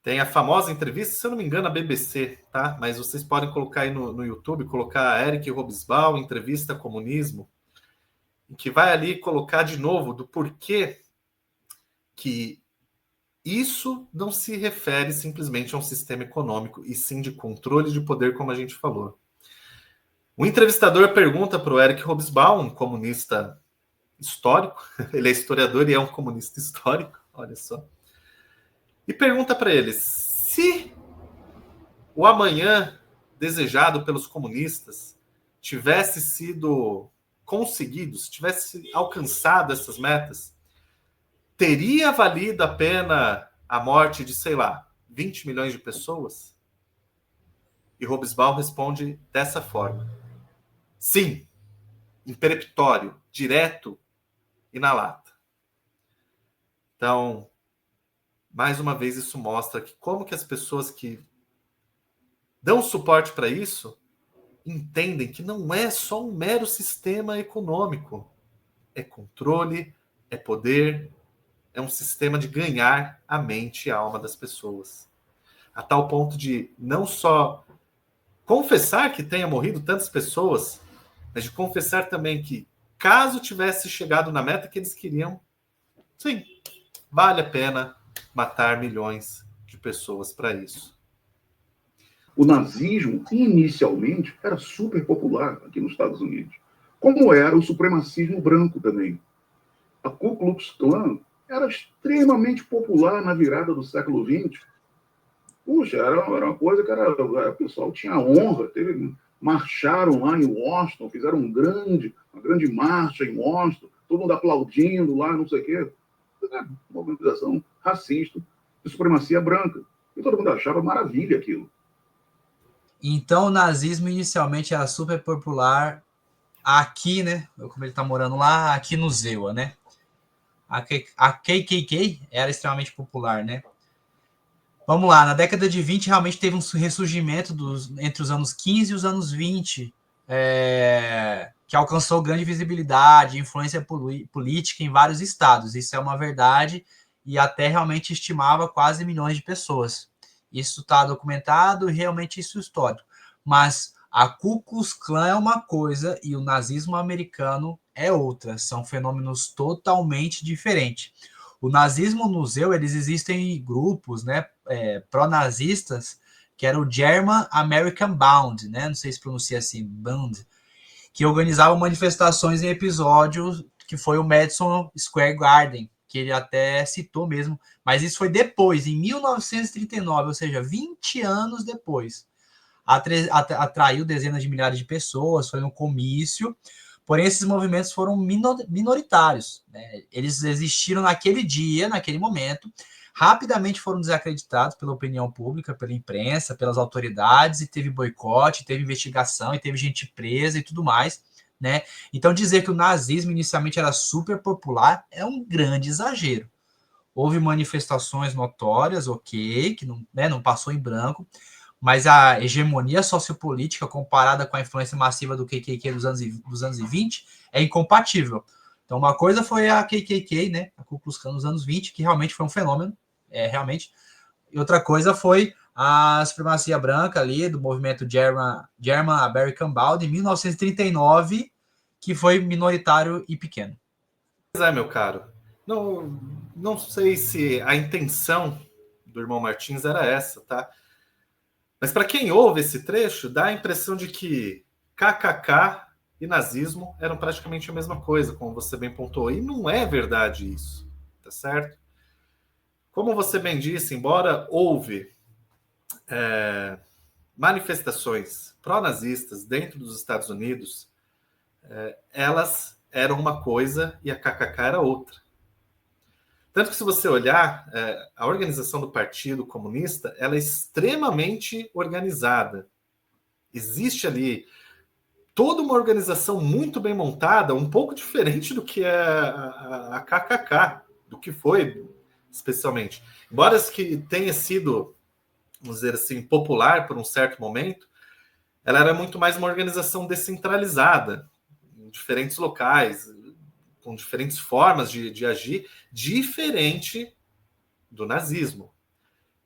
Tem a famosa entrevista, se eu não me engano, a BBC, tá? Mas vocês podem colocar aí no YouTube, colocar Eric Hobsbawm, entrevista comunismo, em que vai ali colocar de novo do porquê que isso não se refere simplesmente a um sistema econômico, e sim de controle de poder, como a gente falou. O entrevistador pergunta para o Eric Hobsbawm, um comunista histórico, ele é historiador e é um comunista histórico, olha só, e pergunta para ele, se o amanhã desejado pelos comunistas tivesse sido conseguido, se tivesse alcançado essas metas, teria valido a pena a morte de, sei lá, 20 milhões de pessoas? E Hobsbawm responde dessa forma. Sim, em peremptório, direto e na lata. Então, mais uma vez, isso mostra que como que as pessoas que dão suporte para isso entendem que não é só um mero sistema econômico. É controle, é poder, é um sistema de ganhar a mente e a alma das pessoas. A tal ponto de não só confessar que tenha morrido tantas pessoas, mas de confessar também que, caso tivesse chegado na meta que eles queriam, sim, vale a pena matar milhões de pessoas para isso. O nazismo, inicialmente, era super popular aqui nos Estados Unidos, como era o supremacismo branco também. A Ku Klux Klan era extremamente popular na virada do século XX. Puxa, era uma coisa que o pessoal tinha honra. Marcharam lá em Washington, fizeram uma grande marcha em Washington, todo mundo aplaudindo lá, não sei o quê. Uma organização racista de supremacia branca. E todo mundo achava maravilha aquilo. Então, o nazismo inicialmente era super popular aqui, né? Como ele está morando lá, aqui no Zewa, né? A KKK era extremamente popular, né? Vamos lá, na década de 20 realmente teve um ressurgimento entre os anos 15 e os anos 20, que alcançou grande visibilidade, influência política em vários estados. Isso é uma verdade, e até realmente estimava quase milhões de pessoas. Isso está documentado e realmente isso é histórico. Mas a Ku Klux Klan é uma coisa e o nazismo americano é outra. São fenômenos totalmente diferentes. O nazismo no Zeu, eles existem em grupos, né, pró-nazistas, que era o German American Band, né, não sei se pronuncia assim, Band, que organizavam manifestações em episódios que foi o Madison Square Garden, que ele até citou mesmo, mas isso foi depois, em 1939, ou seja, 20 anos depois. Atraiu dezenas de milhares de pessoas, foi um comício, porém esses movimentos foram minoritários, né? Eles existiram naquele dia, naquele momento, rapidamente foram desacreditados pela opinião pública, pela imprensa, pelas autoridades, e teve boicote, teve investigação, e teve gente presa e tudo mais, né? Então dizer que o nazismo inicialmente era super popular é um grande exagero. Houve manifestações notórias, ok, que não, né, não passou em branco, mas a hegemonia sociopolítica comparada com a influência massiva do KKK dos anos 20 é incompatível. Então, uma coisa foi a KKK, né, a Ku Klux Klan nos anos 20, que realmente foi um fenômeno, realmente. E outra coisa foi a supremacia branca ali, do movimento German American Band, em 1939, que foi minoritário e pequeno. Pois é, meu caro. Não sei se a intenção do irmão Martins era essa, tá? Mas para quem ouve esse trecho, dá a impressão de que KKK e nazismo eram praticamente a mesma coisa, como você bem pontuou. E não é verdade isso, tá certo? Como você bem disse, embora houve manifestações pró-nazistas dentro dos Estados Unidos, elas eram uma coisa e a KKK era outra. Tanto que se você olhar, a organização do Partido Comunista, ela é extremamente organizada. Existe ali toda uma organização muito bem montada, um pouco diferente do que é a KKK, do que foi, especialmente. Embora que tenha sido, vamos dizer assim, popular por um certo momento, ela era muito mais uma organização descentralizada, em diferentes locais, com diferentes formas de agir, diferente do nazismo.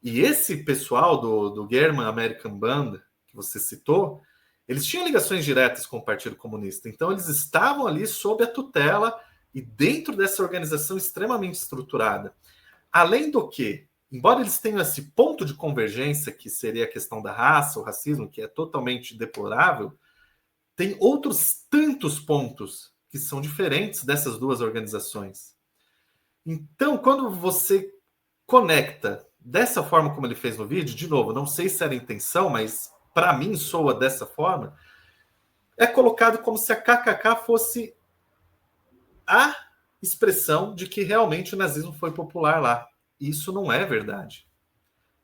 E esse pessoal do German American Band, que você citou, eles tinham ligações diretas com o Partido Comunista. Então, eles estavam ali sob a tutela e dentro dessa organização extremamente estruturada. Além do que, embora eles tenham esse ponto de convergência, que seria a questão da raça, o racismo, que é totalmente deplorável, tem outros tantos pontos que são diferentes dessas duas organizações. Então, quando você conecta dessa forma como ele fez no vídeo, de novo, não sei se era a intenção, mas para mim soa dessa forma, é colocado como se a KKK fosse a expressão de que realmente o nazismo foi popular lá. Isso não é verdade.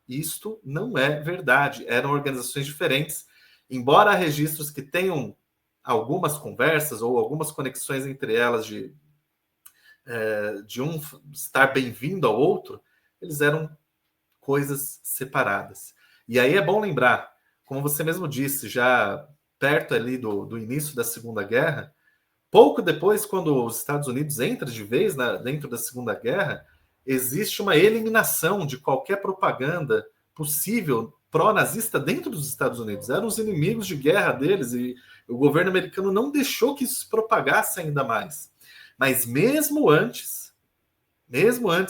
Isto não é verdade. Eram organizações diferentes, embora há registros que tenham algumas conversas ou algumas conexões entre elas de um estar bem-vindo ao outro, eles eram coisas separadas. E aí é bom lembrar, como você mesmo disse, já perto ali do início da Segunda Guerra, pouco depois, quando os Estados Unidos entram de vez dentro da Segunda Guerra, existe uma eliminação de qualquer propaganda possível pró-nazista dentro dos Estados Unidos. Eram os inimigos de guerra deles e o governo americano não deixou que isso se propagasse ainda mais. Mas mesmo antes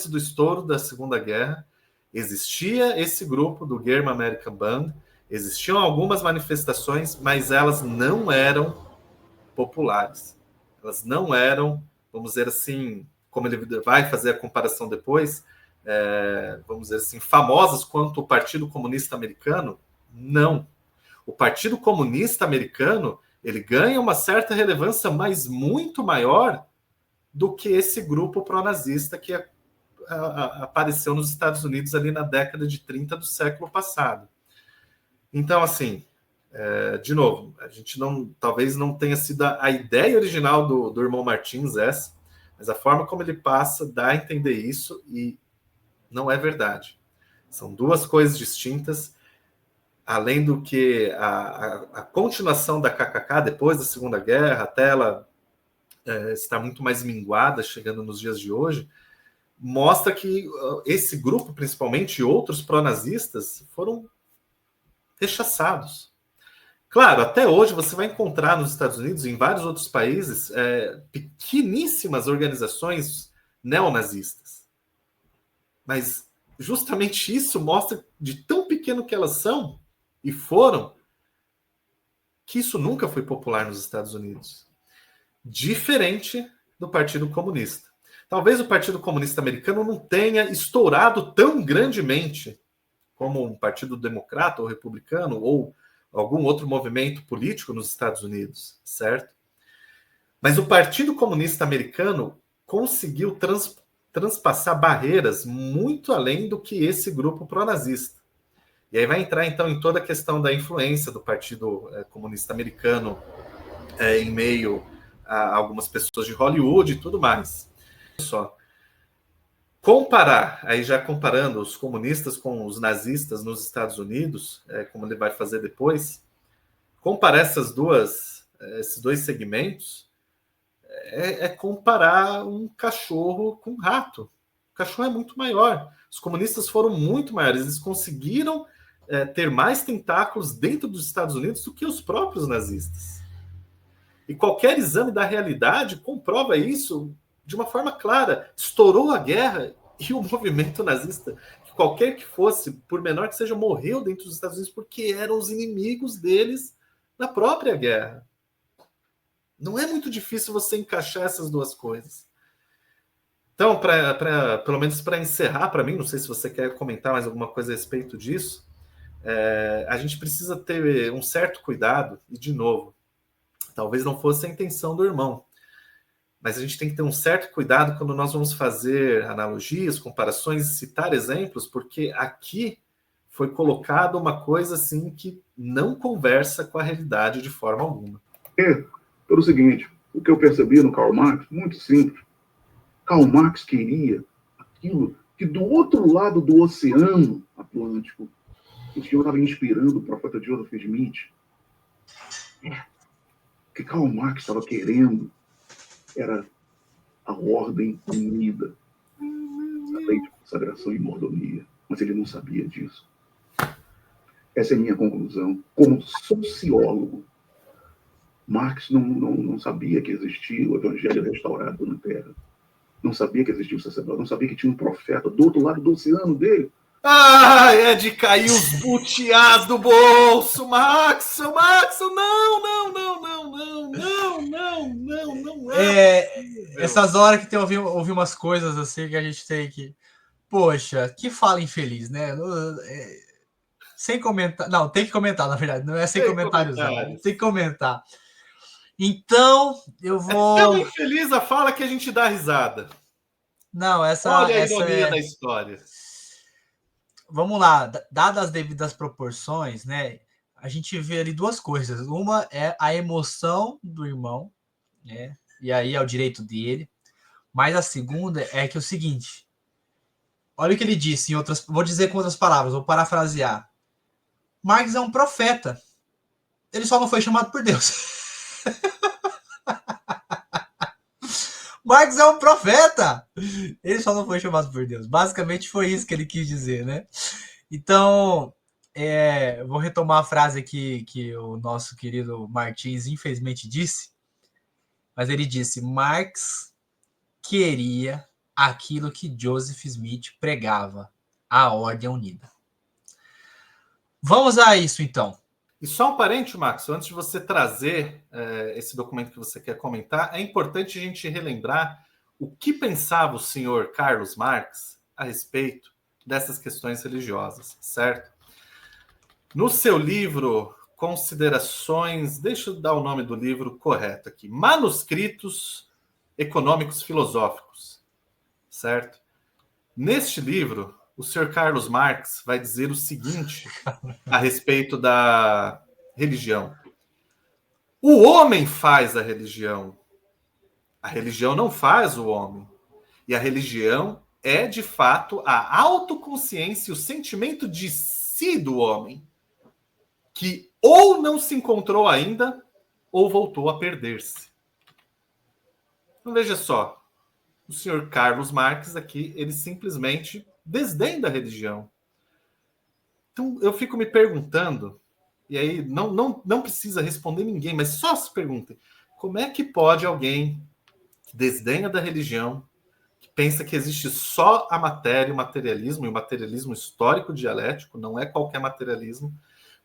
do estouro da Segunda Guerra, existia esse grupo do German American Band, existiam algumas manifestações, mas elas não eram populares. Elas não eram, vamos dizer assim, como ele vai fazer a comparação depois, vamos dizer assim, famosas quanto o Partido Comunista Americano. Não. O Partido Comunista Americano, ele ganha uma certa relevância, mas muito maior do que esse grupo pró-nazista que apareceu nos Estados Unidos ali na década de 30 do século passado. Então, assim, de novo, a gente talvez não tenha sido a ideia original do irmão Martins essa, mas a forma como ele passa dá a entender isso e não é verdade. São duas coisas distintas, além do que a continuação da KKK depois da Segunda Guerra, até ela estar muito mais minguada, chegando nos dias de hoje, mostra que esse grupo, principalmente, e outros pró-nazistas, foram rechaçados. Claro, até hoje você vai encontrar nos Estados Unidos e em vários outros países pequeníssimas organizações neonazistas. Mas justamente isso mostra de tão pequeno que elas são e foram, que isso nunca foi popular nos Estados Unidos. Diferente do Partido Comunista. Talvez o Partido Comunista Americano não tenha estourado tão grandemente como um partido democrata ou republicano ou algum outro movimento político nos Estados Unidos, certo? Mas o Partido Comunista Americano conseguiu transpassar barreiras muito além do que esse grupo pró-nazista. E aí vai entrar, então, em toda a questão da influência do Partido Comunista Americano em meio a algumas pessoas de Hollywood e tudo mais. Só. Comparar, aí já comparando os comunistas com os nazistas nos Estados Unidos, como ele vai fazer depois, comparar esses dois segmentos comparar um cachorro com um rato. O cachorro é muito maior. Os comunistas foram muito maiores. Eles conseguiram ter mais tentáculos dentro dos Estados Unidos do que os próprios nazistas. E qualquer exame da realidade comprova isso de uma forma clara. Estourou a guerra e o movimento nazista, qualquer que fosse, por menor que seja, morreu dentro dos Estados Unidos porque eram os inimigos deles na própria guerra. Não é muito difícil você encaixar essas duas coisas. Então, pelo menos para encerrar, para mim, não sei se você quer comentar mais alguma coisa a respeito disso, a gente precisa ter um certo cuidado, e de novo, talvez não fosse a intenção do irmão, mas a gente tem que ter um certo cuidado quando nós vamos fazer analogias, comparações e citar exemplos, porque aqui foi colocado uma coisa assim que não conversa com a realidade de forma alguma. Pelo seguinte, o que eu percebi no Karl Marx, muito simples, Karl Marx queria aquilo que do outro lado do Oceano Atlântico, o Senhor estava inspirando o profeta Joseph Smith. O que Karl Marx estava querendo era a ordem unida, a lei de consagração e mordomia. Mas ele não sabia disso. Essa é a minha conclusão. Como sociólogo, Marx não sabia que existia o evangelho restaurado na Terra. Não sabia que existia o sacerdote. Não sabia que tinha um profeta do outro lado do oceano dele. Ah, é de cair os butiás do bolso, Max, não. Essas horas que tem ouvir umas coisas assim que a gente tem que... Poxa, que fala infeliz, né? Sem comentar. Não, tem que comentar, na verdade. Não é sem comentários, não. Tem que comentar. Então, eu vou... É tão infeliz a fala que a gente dá risada. Não, Olha a ironia da história. Vamos lá, dadas as devidas proporções, né? A gente vê ali duas coisas. Uma é a emoção do irmão, né? E aí é o direito dele. Mas a segunda é que é o seguinte: olha o que ele disse em outras. Vou dizer com outras palavras, vou parafrasear. Marx é um profeta. Ele só não foi chamado por Deus. Marx é um profeta. Ele só não foi chamado por Deus. Basicamente foi isso que ele quis dizer, né? Então, vou retomar a frase aqui que o nosso querido Martins infelizmente disse. Mas ele disse: Marx queria aquilo que Joseph Smith pregava, a ordem unida. Vamos a isso, então. E só um parente, Max, antes de você trazer esse documento que você quer comentar, é importante a gente relembrar o que pensava o senhor Carlos Marx a respeito dessas questões religiosas, certo? No seu livro Considerações, deixa eu dar o nome do livro correto aqui, Manuscritos Econômicos Filosóficos, certo? Neste livro, o senhor Carlos Marx vai dizer o seguinte a respeito da religião. O homem faz a religião não faz o homem. E a religião é, de fato, a autoconsciência e o sentimento de si do homem, que ou não se encontrou ainda, ou voltou a perder-se. Então, veja só, o senhor Carlos Marx aqui, ele simplesmente desdenha da religião. Então, eu fico me perguntando, e aí não precisa responder ninguém, mas só se perguntem, como é que pode alguém que desdenha da religião, que pensa que existe só a matéria, o materialismo, e o materialismo histórico dialético, não é qualquer materialismo,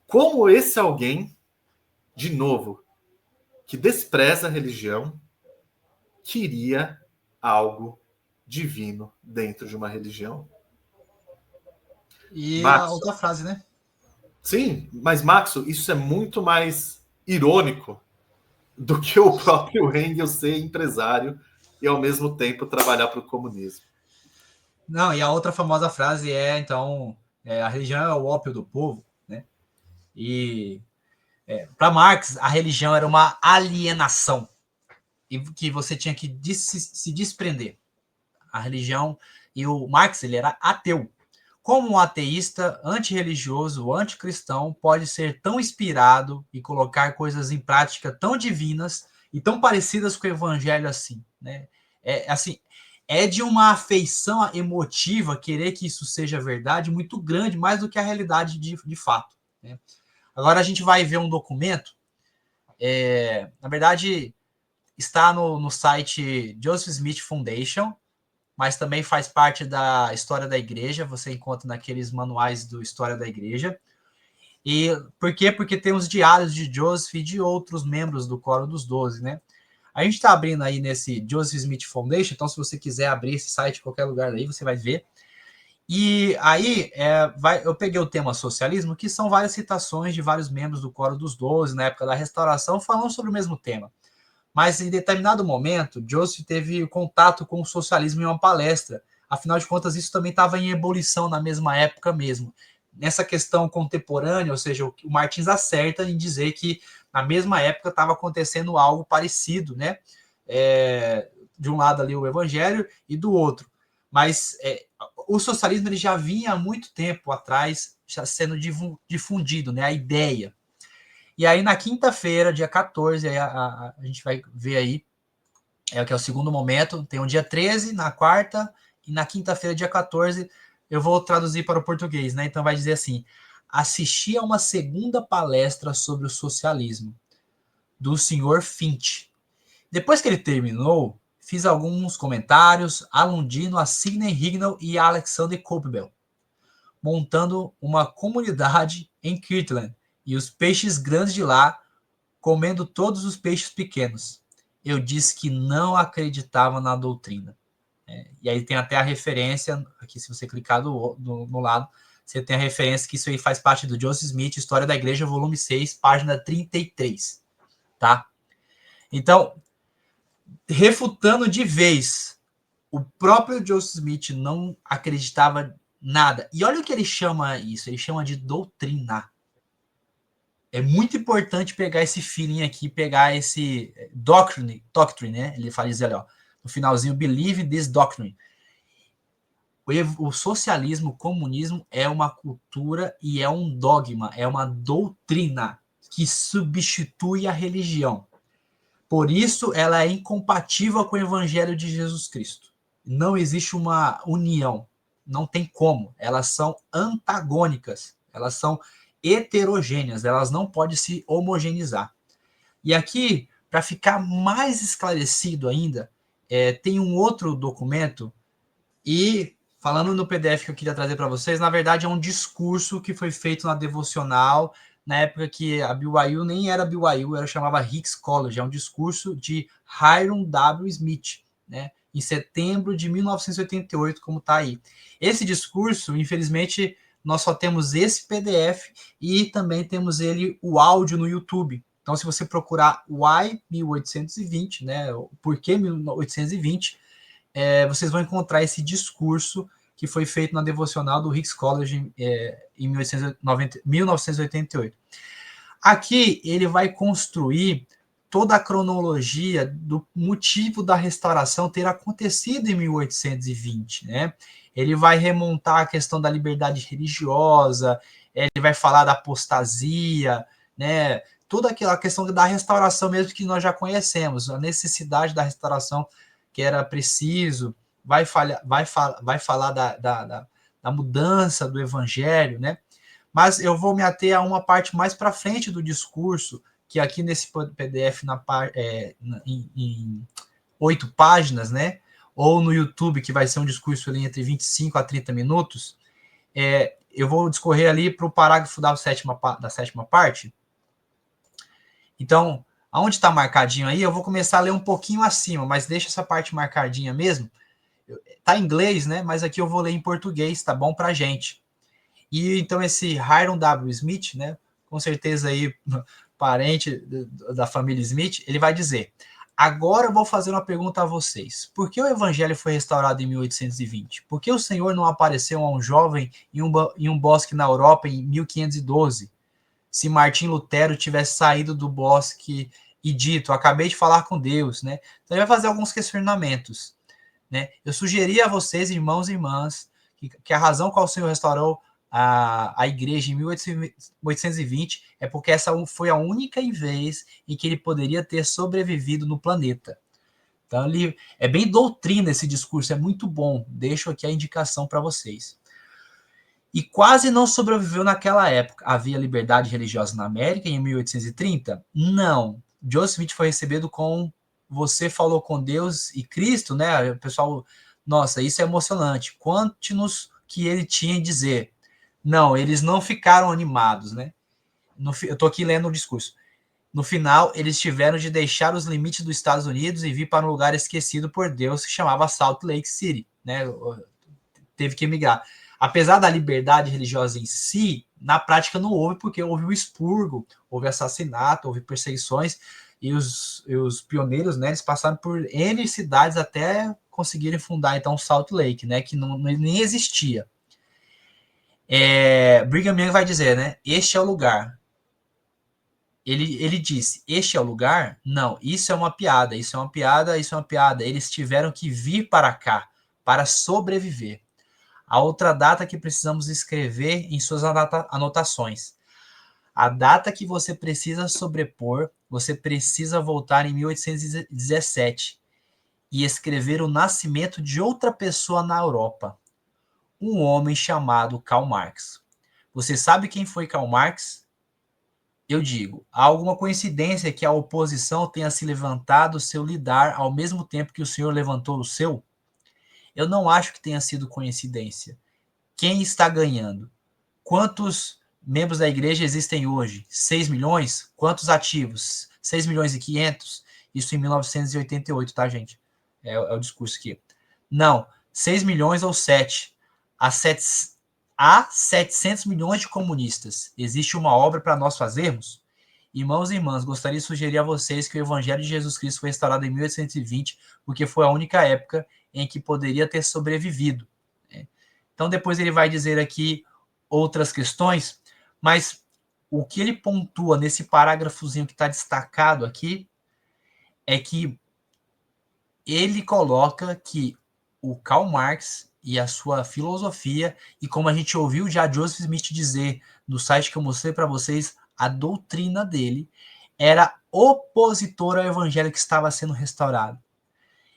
como esse alguém, de novo, que despreza a religião, queria algo divino dentro de uma religião? E Max, a outra frase, né? Sim, mas, Max, isso é muito mais irônico do que o próprio Engels ser empresário e, ao mesmo tempo, trabalhar para o comunismo. Não, e a outra famosa frase então, a religião é o ópio do povo, né? E para Marx, a religião era uma alienação e que você tinha que se desprender. A religião, e o Marx, ele era ateu. Como um ateísta, antirreligioso, anticristão pode ser tão inspirado e colocar coisas em prática tão divinas e tão parecidas com o evangelho assim, né? É de uma afeição emotiva querer que isso seja verdade muito grande, mais do que a realidade de fato, né? Agora a gente vai ver um documento, na verdade está no site Joseph Smith Foundation, mas também faz parte da História da Igreja, você encontra naqueles manuais do História da Igreja. E por quê? Porque tem os diários de Joseph e de outros membros do Coro dos 12, né? A gente está abrindo aí nesse Joseph Smith Foundation, então se você quiser abrir esse site em qualquer lugar aí, você vai ver. E aí, eu peguei o tema socialismo, que são várias citações de vários membros do Coro dos 12, na época da Restauração, falando sobre o mesmo tema. Mas em determinado momento, Joseph teve contato com o socialismo em uma palestra. Afinal de contas, isso também estava em ebulição na mesma época mesmo. Nessa questão contemporânea, ou seja, o Martins acerta em dizer que na mesma época estava acontecendo algo parecido, né? De um lado ali o evangelho e do outro. Mas o socialismo ele já vinha há muito tempo atrás já sendo difundido, né, a ideia. E aí, na quinta-feira, dia 14, aí a gente vai ver aí, que é o segundo momento, tem o dia 13, na quarta, e na quinta-feira, dia 14, eu vou traduzir para o português, né? Então vai dizer assim: assisti a uma segunda palestra sobre o socialismo, do senhor Finch. Depois que ele terminou, fiz alguns comentários aludindo a Sidney Rignall e a Alexander Coppel, montando uma comunidade em Kirtland, e os peixes grandes de lá comendo todos os peixes pequenos. Eu disse que não acreditava na doutrina. E aí tem até a referência, aqui se você clicar no lado, você tem a referência que isso aí faz parte do Joseph Smith, História da Igreja, volume 6, página 33. Tá? Então, refutando de vez, o próprio Joseph Smith não acreditava nada. E olha o que ele chama isso, ele chama de doutrina. É muito importante pegar esse feeling aqui, pegar esse doctrine, né? Ele fala dizer ali, ó, no finalzinho, believe this doctrine. O socialismo, o comunismo é uma cultura e é um dogma, é uma doutrina que substitui a religião. Por isso, ela é incompatível com o evangelho de Jesus Cristo. Não existe uma união, não tem como. Elas são antagônicas, elas são heterogêneas, elas não podem se homogeneizar. E aqui, para ficar mais esclarecido ainda, tem um outro documento, e falando no PDF que eu queria trazer para vocês, na verdade é um discurso que foi feito na devocional, na época que a BYU nem era BYU, ela chamava Hicks College, é um discurso de Hiram W. Smith, né, em setembro de 1988, como está aí. Esse discurso, infelizmente, nós só temos esse PDF e também temos o áudio no YouTube. Então, se você procurar Why 1820, né, por que 1820, vocês vão encontrar esse discurso que foi feito na devocional do Hicks College em 1988. Aqui ele vai construir toda a cronologia do motivo da restauração ter acontecido em 1820, né? Ele vai remontar a questão da liberdade religiosa, ele vai falar da apostasia, né? Toda aquela questão da restauração mesmo que nós já conhecemos, a necessidade da restauração que era preciso, vai falar da mudança do evangelho, né? Mas eu vou me ater a uma parte mais para frente do discurso, que aqui nesse PDF em 8 páginas, né? Ou no YouTube, que vai ser um discurso ali entre 25 a 30 minutos, eu vou discorrer ali para o parágrafo da sétima parte. Então, aonde está marcadinho aí, eu vou começar a ler um pouquinho acima, mas deixa essa parte marcadinha mesmo. Tá em inglês, né? Mas aqui eu vou ler em português, tá bom pra gente. E então esse Hiram W. Smith, né? Com certeza aí parente da família Smith, ele vai dizer: agora eu vou fazer uma pergunta a vocês. Por que o evangelho foi restaurado em 1820? Por que o Senhor não apareceu a um jovem em um bosque na Europa em 1512? Se Martim Lutero tivesse saído do bosque e dito, acabei de falar com Deus, né? Então ele vai fazer alguns questionamentos, né? Eu sugeri a vocês, irmãos e irmãs, que a razão qual o Senhor restaurou a igreja em 1820 é porque essa foi a única vez em que ele poderia ter sobrevivido no planeta. Então ele é bem doutrina esse discurso, é muito bom. Deixo aqui a indicação para vocês. E quase não sobreviveu naquela época. Havia liberdade religiosa na América em 1830? Não. Joseph Smith foi recebido com você falou com Deus e Cristo, né? O pessoal, nossa, isso é emocionante. Conte-nos que ele tinha a dizer. Não, eles não ficaram animados, né? Eu tô aqui lendo o discurso. No final, eles tiveram de deixar os limites dos Estados Unidos e vir para um lugar esquecido por Deus que chamava Salt Lake City, né? Teve que emigrar. Apesar da liberdade religiosa em si, na prática não houve, porque houve o expurgo, houve assassinato, houve perseguições, e os pioneiros, né, eles passaram por N cidades até conseguirem fundar, então, Salt Lake, né, que nem existia. Brigham Young vai dizer, né, este é o lugar. Ele disse, este é o lugar? Não, isso é uma piada, isso é uma piada, isso é uma piada. Eles tiveram que vir para cá, para sobreviver. A outra data que precisamos escrever em suas anotações. A data que você precisa sobrepor, você precisa voltar em 1817 e escrever o nascimento de outra pessoa na Europa, um homem chamado Karl Marx. Você sabe quem foi Karl Marx? Eu digo, há alguma coincidência que a oposição tenha se levantado o seu lidar ao mesmo tempo que o senhor levantou o seu? Eu não acho que tenha sido coincidência. Quem está ganhando? Quantos membros da igreja existem hoje? 6 milhões? Quantos ativos? 6 milhões e 500? Isso em 1988, tá, gente? É o discurso aqui. Não, 6 milhões ou 7. Há 700 milhões de comunistas. Existe uma obra para nós fazermos? Irmãos e irmãs, gostaria de sugerir a vocês que o Evangelho de Jesus Cristo foi restaurado em 1820, porque foi a única época em que poderia ter sobrevivido. Então, depois ele vai dizer aqui outras questões, mas o que ele pontua nesse parágrafozinho que está destacado aqui é que ele coloca que o Karl Marx e a sua filosofia, e como a gente ouviu já Joseph Smith dizer no site que eu mostrei para vocês, a doutrina dele era opositora ao evangelho que estava sendo restaurado.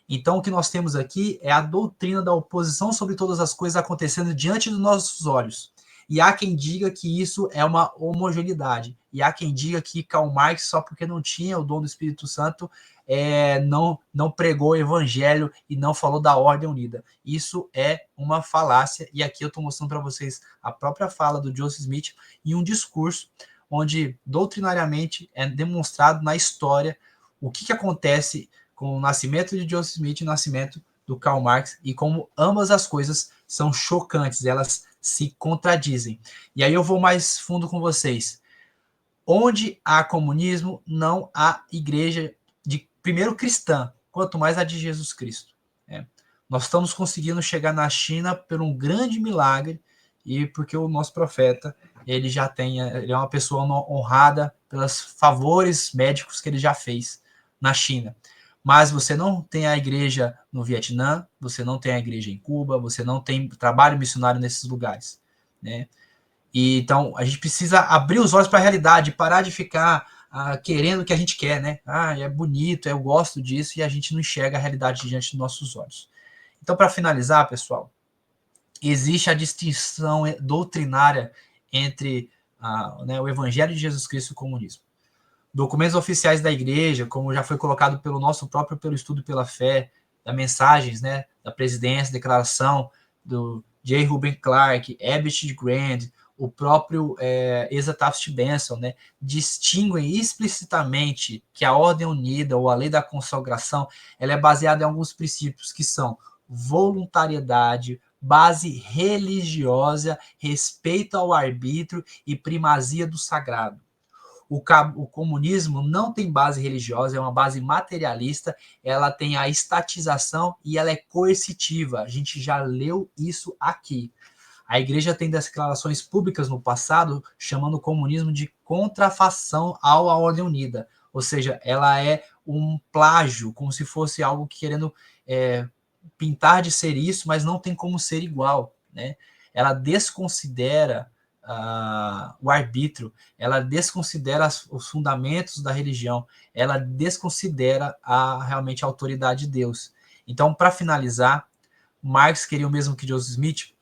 Então, o que nós temos aqui é a doutrina da oposição sobre todas as coisas acontecendo diante dos nossos olhos. E há quem diga que isso é uma homogeneidade. E há quem diga que Karl Marx, só porque não tinha o dom do Espírito Santo, não pregou o evangelho e não falou da ordem unida. Isso é uma falácia. E aqui eu estou mostrando para vocês a própria fala do Joseph Smith em um discurso onde, doutrinariamente, é demonstrado na história o que acontece com o nascimento de Joseph Smith e o nascimento do Karl Marx, e como ambas as coisas são chocantes, elas se contradizem. E aí eu vou mais fundo com vocês. Onde há comunismo, não há igreja de primeiro cristã, quanto mais a de Jesus Cristo. Nós estamos conseguindo chegar na China por um grande milagre, e porque o nosso profeta, ele é uma pessoa honrada pelos favores médicos que ele já fez na China. Mas você não tem a igreja no Vietnã, você não tem a igreja em Cuba, você não tem trabalho missionário nesses lugares, né? E então a gente precisa abrir os olhos para a realidade, parar de ficar querendo o que a gente quer, né? É bonito, eu gosto disso, e a gente não enxerga a realidade diante dos nossos olhos. Então, para finalizar, pessoal, existe a distinção doutrinária entre o Evangelho de Jesus Cristo e o comunismo. Documentos oficiais da igreja, como já foi colocado pelo estudo pela fé, das mensagens, né, da presidência, declaração do J. Reuben Clark, Abbott de Grand, o próprio Asa Taft Benson, né, distinguem explicitamente que a ordem unida ou a lei da consagração, ela é baseada em alguns princípios que são voluntariedade, base religiosa, respeito ao arbítrio e primazia do sagrado. O comunismo não tem base religiosa, é uma base materialista, ela tem a estatização e ela é coercitiva. A gente já leu isso aqui. A igreja tem declarações públicas no passado chamando o comunismo de contrafação à ordem unida. Ou seja, ela é um plágio, como se fosse algo querendo pintar de ser isso, mas não tem como ser igual, né? Ela desconsidera o arbítrio, ela desconsidera os fundamentos da religião, ela desconsidera realmente a autoridade de Deus. Então, para finalizar, Marx queria o mesmo que Joseph Smith.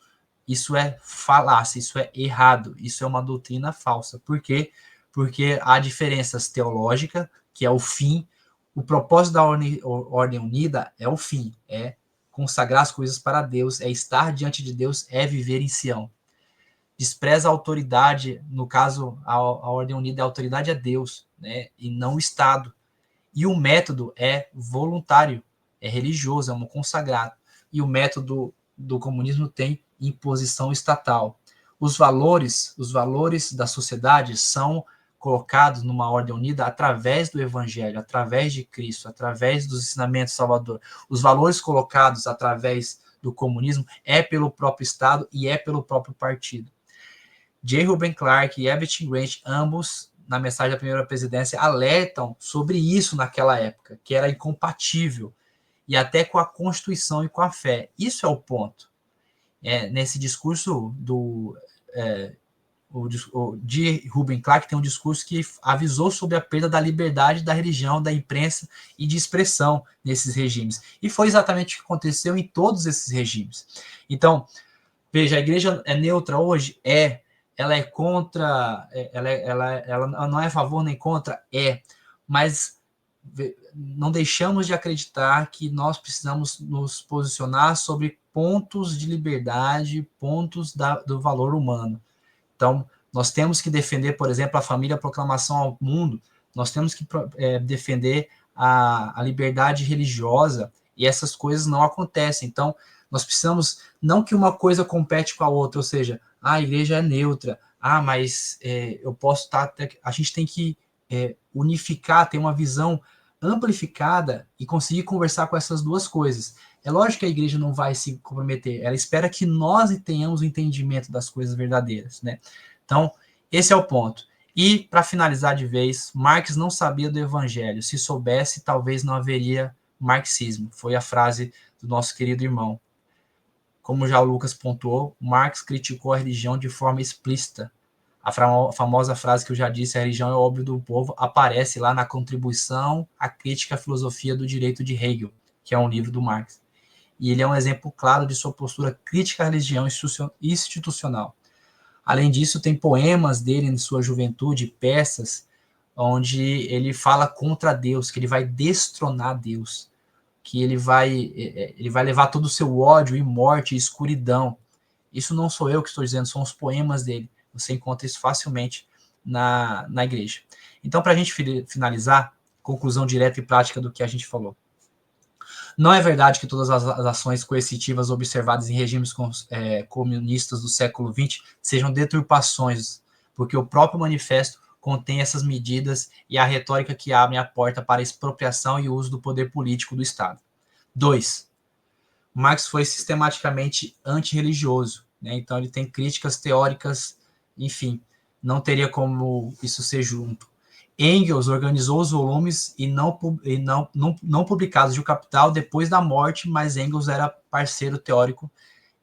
Isso é falácia, isso é errado, isso é uma doutrina falsa. Por quê? Porque há diferenças teológicas, que é o fim. O propósito da ordem unida é o fim, é consagrar as coisas para Deus, é estar diante de Deus, é viver em Sião. Despreza a autoridade, no caso, a ordem unida, a autoridade é Deus, né, e não o Estado. E o método é voluntário, é religioso, é um consagrado. E o método do comunismo tem imposição estatal. Os valores da sociedade são colocados numa ordem unida através do Evangelho, através de Cristo, através dos ensinamentos salvador. Os valores colocados através do comunismo é pelo próprio Estado e é pelo próprio partido. J. Reuben Clark e Abbott Grant, ambos, na mensagem da primeira presidência, alertam sobre isso naquela época, que era incompatível. e até com a Constituição e com a fé. Isso é o ponto. Nesse discurso de Rubem Clark tem um discurso que avisou sobre a perda da liberdade da religião, da imprensa e de expressão nesses regimes. E foi exatamente o que aconteceu em todos esses regimes. Então, veja, a igreja é neutra hoje? Ela é contra, ela não é a favor nem contra? Mas não deixamos de acreditar que nós precisamos nos posicionar sobre pontos de liberdade, pontos do valor humano. Então, nós temos que defender, por exemplo, a família, a proclamação ao mundo, nós temos que defender a liberdade religiosa, e essas coisas não acontecem. Então, nós precisamos, não que uma coisa compete com a outra, ou seja, a igreja é neutra, mas eu posso estar... A gente tem que unificar, ter uma visão amplificada e conseguir conversar com essas duas coisas. É lógico que a igreja não vai se comprometer, ela espera que nós tenhamos o entendimento das coisas verdadeiras, né? Então, esse é o ponto. E, para finalizar de vez, Marx não sabia do evangelho. Se soubesse, talvez não haveria marxismo. Foi a frase do nosso querido irmão. Como já o Lucas pontuou, Marx criticou a religião de forma explícita. A famosa frase que eu já disse, a religião é o óbvio do povo, aparece lá na Contribuição à Crítica à Filosofia do Direito de Hegel, que é um livro do Marx. E ele é um exemplo claro de sua postura crítica à religião institucional. Além disso, tem poemas dele em sua juventude, peças, onde ele fala contra Deus, que ele vai destronar Deus, que ele vai levar todo o seu ódio e morte e escuridão. Isso não sou eu que estou dizendo, são os poemas dele. Você encontra isso facilmente na igreja. Então, para a gente finalizar, conclusão direta e prática do que a gente falou. Não é verdade que todas as ações coercitivas observadas em regimes comunistas do século XX sejam deturpações, porque o próprio manifesto contém essas medidas e a retórica que abre a porta para a expropriação e uso do poder político do Estado. 2. Marx foi sistematicamente antirreligioso, né? Então ele tem críticas teóricas, enfim, não teria como isso ser junto. Engels organizou os volumes e não publicados de O Capital depois da morte, mas Engels era parceiro teórico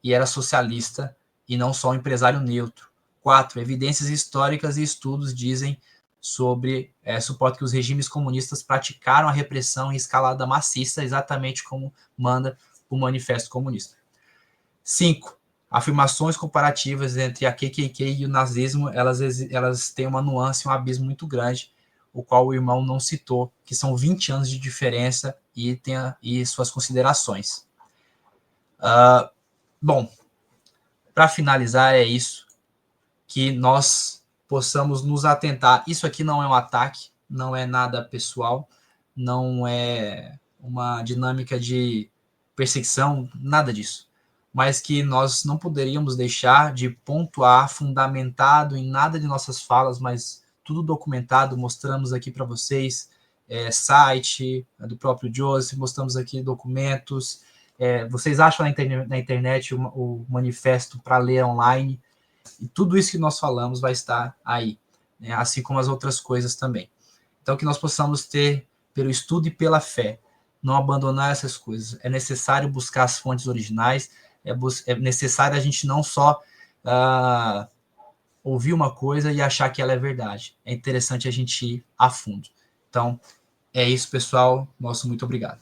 e era socialista e não só um empresário neutro. 4. Evidências históricas e estudos dizem sobre suporte que os regimes comunistas praticaram a repressão em escalada maciça, exatamente como manda o Manifesto Comunista. 5. Afirmações comparativas entre a KKK e o nazismo, elas têm uma nuance, um abismo muito grande, o qual o irmão não citou, que são 20 anos de diferença e suas considerações. Bom, para finalizar, é isso, que nós possamos nos atentar. Isso aqui não é um ataque, não é nada pessoal, não é uma dinâmica de perseguição, nada disso. Mas que nós não poderíamos deixar de pontuar, fundamentado em nada de nossas falas, mas tudo documentado, mostramos aqui para vocês, site do próprio Joseph, mostramos aqui documentos, vocês acham na internet o manifesto para ler online, e tudo isso que nós falamos vai estar aí, né? Assim como as outras coisas também. Então, que nós possamos ter, pelo estudo e pela fé, não abandonar essas coisas. É necessário buscar as fontes originais, é necessário a gente não só ouvir uma coisa e achar que ela é verdade. É interessante a gente ir a fundo. Então, é isso, pessoal. Nosso muito obrigado.